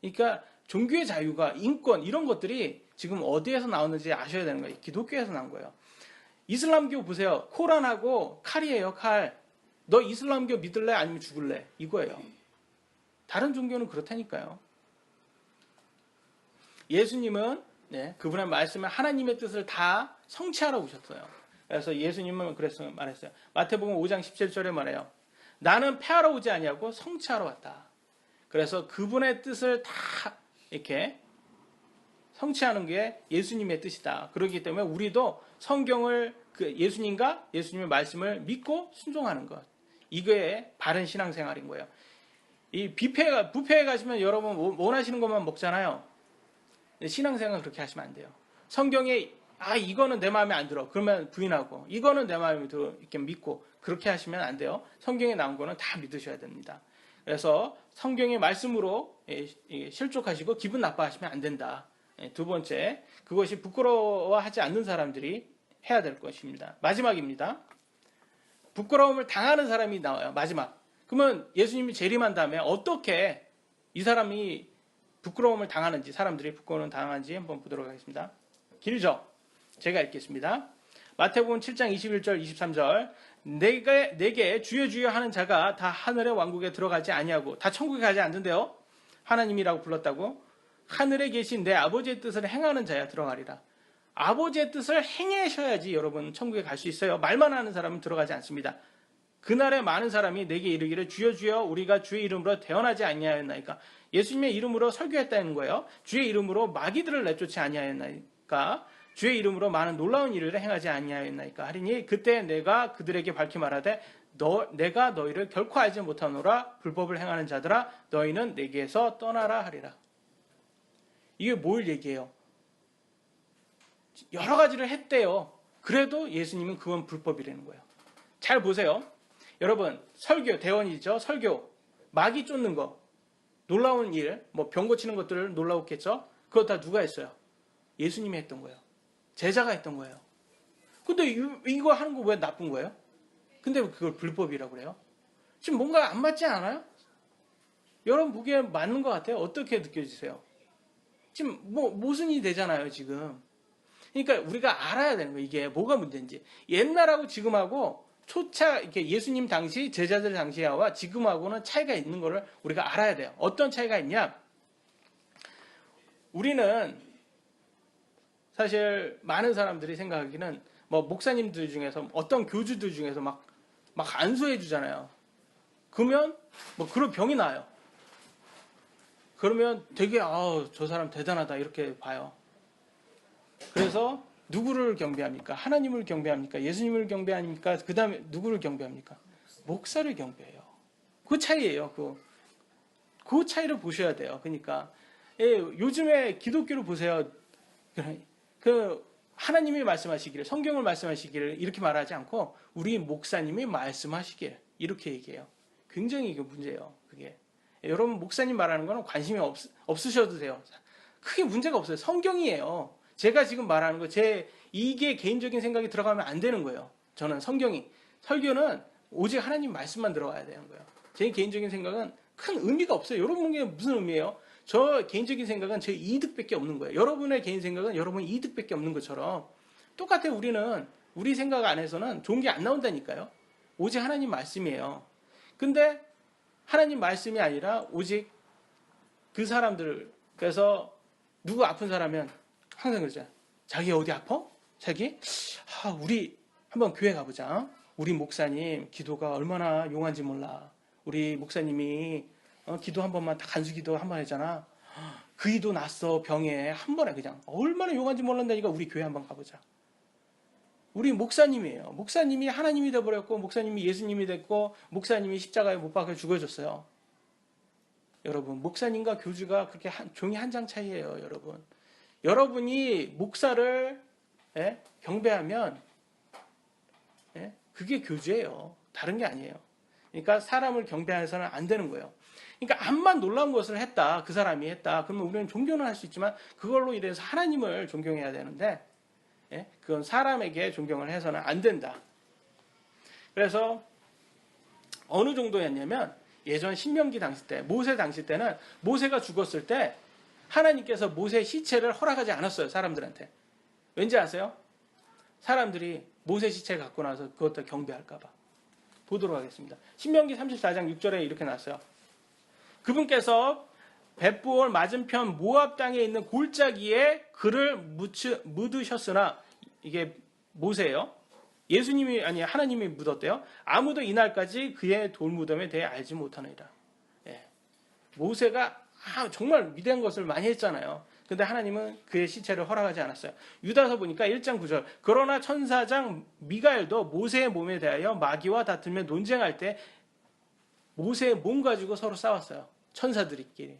그러니까 종교의 자유가 인권 이런 것들이 지금 어디에서 나오는지 아셔야 되는 거예요. 기독교에서 나온 거예요. 이슬람교 보세요. 코란하고 칼이에요. 칼. 너 이슬람교 믿을래? 아니면 죽을래? 이거예요. 다른 종교는 그렇다니까요. 예수님은 그분의 말씀을 하나님의 뜻을 다 성취하러 오셨어요. 그래서 예수님은 그래서 말했어요. 마태복음 5장 17절에 말해요. 나는 폐하러 오지 아니하고 성취하러 왔다. 그래서 그분의 뜻을 다 이렇게 성취하는 게 예수님의 뜻이다. 그렇기 때문에 우리도 성경을 그 예수님과 예수님의 말씀을 믿고 순종하는 것. 이게 바른 신앙생활인 거예요. 이 뷔페에 가시면 여러분 원하시는 것만 먹잖아요. 신앙생활 그렇게 하시면 안 돼요. 성경에 이거는 내 마음에 안 들어. 그러면 부인하고 이거는 내 마음에 들어 이렇게 믿고 그렇게 하시면 안 돼요. 성경에 나온 거는 다 믿으셔야 됩니다. 그래서 성경의 말씀으로 실족하시고 기분 나빠하시면 안 된다. 두 번째, 그것이 부끄러워하지 않는 사람들이 해야 될 것입니다. 마지막입니다. 부끄러움을 당하는 사람이 나와요. 마지막. 그러면 예수님이 재림한 다음에 어떻게 이 사람이 부끄러움을 당하는지, 사람들이 부끄러움을 당하는지 한번 보도록 하겠습니다. 길죠? 제가 읽겠습니다. 마태복음 7장 21절 23절 내게 주여 주여 하는 자가 다 하늘의 왕국에 들어가지 아니하고 다 천국에 가지 않는데요. 하나님이라고 불렀다고 하늘에 계신 내 아버지의 뜻을 행하는 자야 들어가리라. 아버지의 뜻을 행하셔야지 여러분 천국에 갈 수 있어요. 말만 하는 사람은 들어가지 않습니다. 그날에 많은 사람이 내게 이르기를 주여 주여 우리가 주의 이름으로 태어나지 아니하였나이까. 예수님의 이름으로 설교했다는 거예요. 주의 이름으로 마귀들을 내쫓지 아니하였나이까. 주의 이름으로 많은 놀라운 일을 행하지 아니하였나이까 하리니 그때 내가 그들에게 밝히 말하되 내가 너희를 결코 알지 못하노라. 불법을 행하는 자들아 너희는 내게서 떠나라 하리라. 이게 뭘 얘기해요? 여러 가지를 했대요. 그래도 예수님은 그건 불법이라는 거예요. 잘 보세요. 여러분 설교 대원이죠. 설교 마귀 쫓는 거 놀라운 일, 뭐 병 고치는 것들을 놀라웠겠죠. 그거 다 누가 했어요? 예수님이 했던 거예요. 제자가 했던 거예요. 근데 이거 하는 거 왜 나쁜 거예요? 근데 그걸 불법이라고 그래요? 지금 뭔가 안 맞지 않아요? 여러분 보기에 맞는 것 같아요? 어떻게 느껴지세요? 지금 무슨 일이 되잖아요, 지금. 그러니까 우리가 알아야 되는 거예요. 이게 뭐가 문제인지. 옛날하고 지금하고 이렇게 예수님 당시, 제자들 당시와 지금하고는 차이가 있는 거를 우리가 알아야 돼요. 어떤 차이가 있냐? 우리는 사실 많은 사람들이 생각하기는 목사님들 중에서 어떤 교주들 중에서 막 안수해 주잖아요. 그러면 그런 병이 나요. 그러면 되게 저 사람 대단하다 이렇게 봐요. 그래서 누구를 경배합니까? 하나님을 경배합니까? 예수님을 경배합니까? 그 다음에 누구를 경배합니까? 목사를 경배해요. 그 차이예요. 그 차이를 보셔야 돼요. 그러니까 요즘에 기독교를 보세요. 하나님이 말씀하시기를, 성경을 말씀하시기를 이렇게 말하지 않고 우리 목사님이 말씀하시길 이렇게 얘기해요. 굉장히 이게 문제예요. 그게 여러분 목사님 말하는 거는 관심이 없으셔도 돼요. 크게 문제가 없어요. 성경이에요. 제가 지금 말하는 거 이게 개인적인 생각이 들어가면 안 되는 거예요. 저는 설교는 오직 하나님 말씀만 들어가야 되는 거예요. 제 개인적인 생각은 큰 의미가 없어요. 여러분에게 무슨 의미예요? 저 개인적인 생각은 제 이득밖에 없는 거예요. 여러분의 개인 생각은 여러분 이득밖에 없는 것처럼 똑같아요. 우리 생각 안에서는 좋은 게 안 나온다니까요. 오직 하나님 말씀이에요. 근데 하나님 말씀이 아니라 오직 그 사람들, 그래서 누구 아픈 사람은 항상 그러잖아요. 자기 어디 아파? 자기? 우리 한번 교회 가보자. 우리 목사님 기도가 얼마나 용한지 몰라. 우리 목사님이 기도 한 번만 다 간수 기도 한 번 했잖아. 그 기도 났어. 병에 한 번에 그냥 얼마나 용한지 몰란다니까 우리 교회 한번 가보자. 우리 목사님이에요. 목사님이 하나님이 되어버렸고 목사님이 예수님이 됐고 목사님이 십자가에 못 박혀 죽어졌어요. 여러분 목사님과 교주가 그렇게 종이 한 장 차이예요. 여러분이 목사를 경배하면 그게 교주예요. 다른 게 아니에요. 그러니까 사람을 경배해서는 안 되는 거예요. 그러니까 암만 놀라운 것을 했다. 그 사람이 했다. 그러면 우리는 존경을 할 수 있지만 그걸로 인해서 하나님을 존경해야 되는데 그건 사람에게 존경을 해서는 안 된다. 그래서 어느 정도였냐면 예전 신명기 당시 때, 모세 당시 때는 모세가 죽었을 때 하나님께서 모세의 시체를 허락하지 않았어요. 사람들한테. 왠지 아세요? 사람들이 모세 시체 갖고 나서 그것도 경배할까 봐. 보도록 하겠습니다. 신명기 34장 6절에 이렇게 나왔어요. 그분께서 벳부올 맞은편 모압 땅에 있는 골짜기에 그를 묻으셨으나 이게 모세예요. 하나님이 묻었대요. 아무도 이날까지 그의 돌무덤에 대해 알지 못하느니라. 모세가 정말 위대한 것을 많이 했잖아요. 근데 하나님은 그의 시체를 허락하지 않았어요. 유다서 보니까 1장 9절. 그러나 천사장 미가엘도 모세의 몸에 대하여 마귀와 다투며 논쟁할 때 모세의 몸 가지고 서로 싸웠어요. 천사들끼리.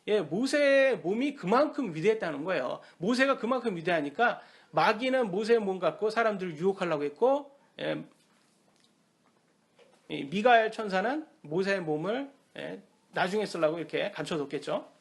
예, 모세의 몸이 그만큼 위대했다는 거예요. 모세가 그만큼 위대하니까 마귀는 모세의 몸 갖고 사람들을 유혹하려고 했고, 예, 미가엘 천사는 모세의 몸을 나중에 쓰려고 이렇게 감춰뒀겠죠.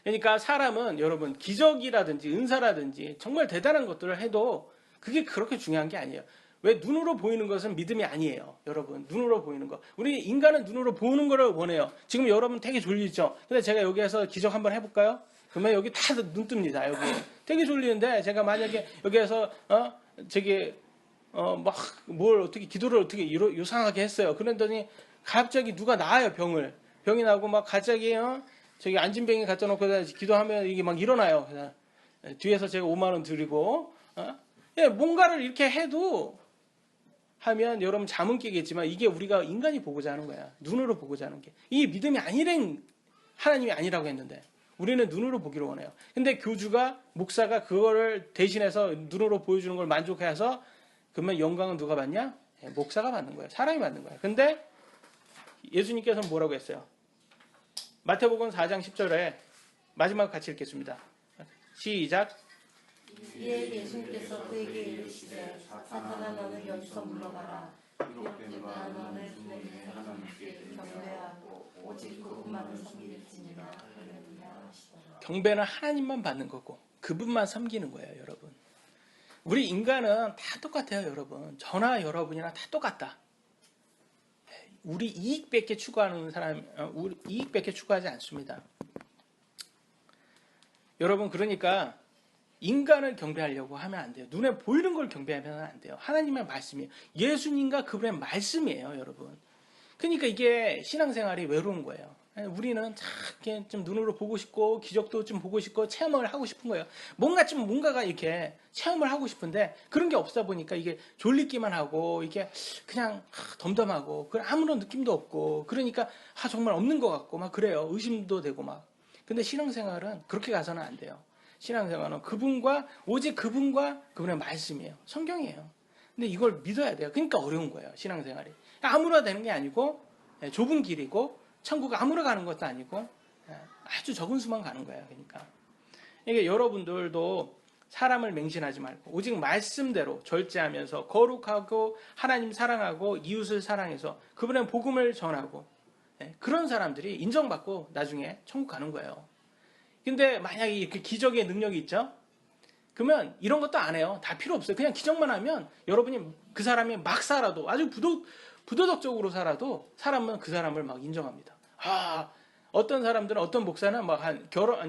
그러니까 사람은 여러분 기적이라든지 은사라든지 정말 대단한 것들을 해도 그게 그렇게 중요한 게 아니에요. 왜? 눈으로 보이는 것은 믿음이 아니에요. 여러분, 눈으로 보이는 거. 우리 인간은 눈으로 보는 거를 원해요. 지금 여러분 되게 졸리죠? 근데 제가 여기에서 기적 한번 해볼까요? 그러면 여기 다 눈 뜹니다. 여기 되게 졸리는데 제가 만약에 여기에서 막 뭘 어떻게 기도를 어떻게 요상하게 했어요. 그랬더니 갑자기 누가 나아요. 병이 나고 막 갑자기 저기 안진뱅이 갖다 놓고 기도하면 이게 막 일어나요. 그래서 뒤에서 제가 5만 원 드리고 예, 뭔가를 이렇게 해도 하면 여러분 잠은 깨겠지만 이게 우리가 인간이 보고자 하는 거야. 눈으로 보고자 하는 게. 이게 믿음이 아니란 하나님이 아니라고 했는데 우리는 눈으로 보기를 원해요. 근데 교주가 목사가 그거를 대신해서 눈으로 보여주는 걸 만족해서 그러면 영광은 누가 받냐? 예, 목사가 받는 거예요. 사람이 받는 거예요. 근데 예수님께서는 뭐라고 했어요? 마태복음 4장 10절에 마지막 같이 읽겠습니다. 시작.
이에 예수님께서 그에게 이르시되 사탄아 너는 여기서 물러가라. 이렇게 내가 너를 분명히 하나님께 경배하고 오직 그분만을 섬길지니라 하시더라.
경배는 하나님만 받는 거고 그분만 섬기는 거예요. 여러분. 우리 인간은 다 똑같아요. 여러분. 저나 여러분이나 다 똑같다. 우리 이익밖에 추구하는 사람, 우리 이익밖에 추구하지 않습니다. 여러분, 그러니까 인간을 경배하려고 하면 안 돼요. 눈에 보이는 걸 경배하면 안 돼요. 하나님의 말씀이에요. 예수님과 그분의 말씀이에요, 여러분. 그러니까 이게 신앙생활이 외로운 거예요. 우리는 좀 눈으로 보고 싶고 기적도 좀 보고 싶고 체험을 하고 싶은 거예요. 뭔가가 이렇게 체험을 하고 싶은데 그런 게 없다 보니까 이게 졸리기만 하고 이게 그냥 덤덤하고 아무런 느낌도 없고 그러니까 정말 없는 것 같고 막 그래요. 의심도 되고 막. 근데 신앙생활은 그렇게 가서는 안 돼요. 신앙생활은 오직 그분과 그분의 말씀이에요. 성경이에요. 근데 이걸 믿어야 돼요. 그러니까 어려운 거예요. 신앙생활이. 아무나 되는 게 아니고 좁은 길이고 천국 아무나 가는 것도 아니고 아주 적은 수만 가는 거예요. 그러니까 이게 여러분들도 사람을 맹신하지 말고 오직 말씀대로 절제하면서 거룩하고 하나님 사랑하고 이웃을 사랑해서 그분의 복음을 전하고 그런 사람들이 인정받고 나중에 천국 가는 거예요. 근데 만약에 이렇게 기적의 능력이 있죠? 그러면 이런 것도 안 해요. 다 필요 없어요. 그냥 기적만 하면 여러분이 그 사람이 막 살아도 아주 부도덕적으로 살아도 사람은 그 사람을 막 인정합니다. 어떤 사람들은 어떤 목사는 막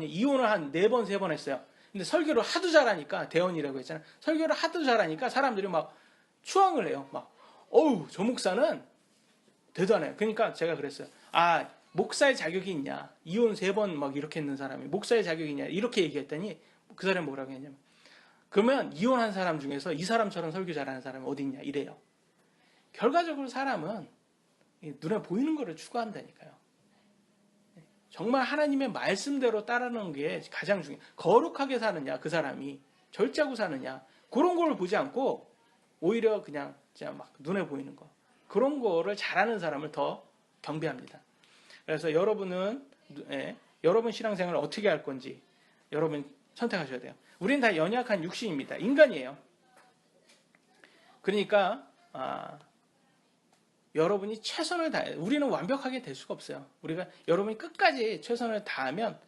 이혼을 한 4번, 3번 했어요. 근데 설교를 하도 잘하니까 대언이라고 했잖아요. 설교를 하도 잘하니까 사람들이 막 추앙을 해요. 막 저 목사는 대단해요. 그러니까 제가 그랬어요. 목사의 자격이 있냐? 이혼 3번 막 이렇게 했는 사람이 목사의 자격이 있냐? 이렇게 얘기했더니 그 사람이 뭐라고 했냐면 그러면 이혼한 사람 중에서 이 사람처럼 설교 잘하는 사람이 어디 있냐? 이래요. 결과적으로 사람은 눈에 보이는 거를 추구한다니까요. 정말 하나님의 말씀대로 따르는 게 가장 중요해요. 거룩하게 사느냐, 그 사람이 절제하고 사느냐 그런 걸 보지 않고 오히려 그냥 막 눈에 보이는 거 그런 거를 잘하는 사람을 더 경배합니다. 그래서 여러분 신앙생활을 어떻게 할 건지 여러분 선택하셔야 돼요. 우리는 다 연약한 육신입니다. 인간이에요. 그러니까 여러분이 최선을 다해. 우리는 완벽하게 될 수가 없어요. 여러분이 끝까지 최선을 다하면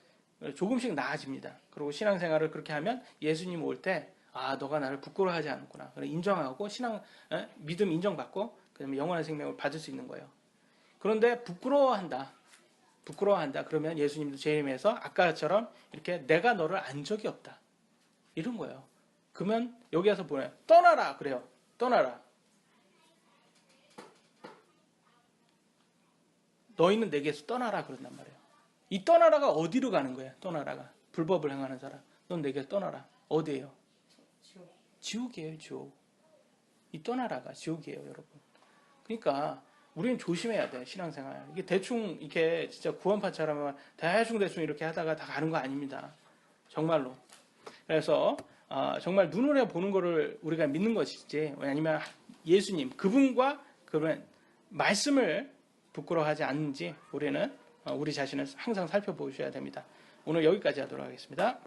조금씩 나아집니다. 그리고 신앙생활을 그렇게 하면 예수님 올 때 너가 나를 부끄러워하지 않았구나. 인정하고 믿음 인정받고 그다음에 영원한 생명을 받을 수 있는 거예요. 그런데 부끄러워한다. 그러면 예수님도 재림해서 아까처럼 이렇게 내가 너를 안 적이 없다. 이런 거예요. 그러면 여기에서 보내요. 떠나라 그래요. 떠나라. 너희는 내게서 떠나라 그런단 말이에요. 이 떠나라가 어디로 가는 거예요? 떠나라가. 불법을 행하는 사람. 넌 내게서 떠나라. 어디예요? 지옥이에요. 지옥. 이 떠나라가 지옥이에요. 여러분. 그러니까 우리는 조심해야 돼, 신앙생활. 이게 대충 이렇게 진짜 구원파처럼 대충 이렇게 하다가 다 가는 거 아닙니다. 정말로. 그래서 정말 눈으로 보는 거를 우리가 믿는 것이지, 아니면 예수님 그분과 그런 말씀을 부끄러워하지 않는지 우리는 우리 자신을 항상 살펴보셔야 됩니다. 오늘 여기까지 하도록 하겠습니다.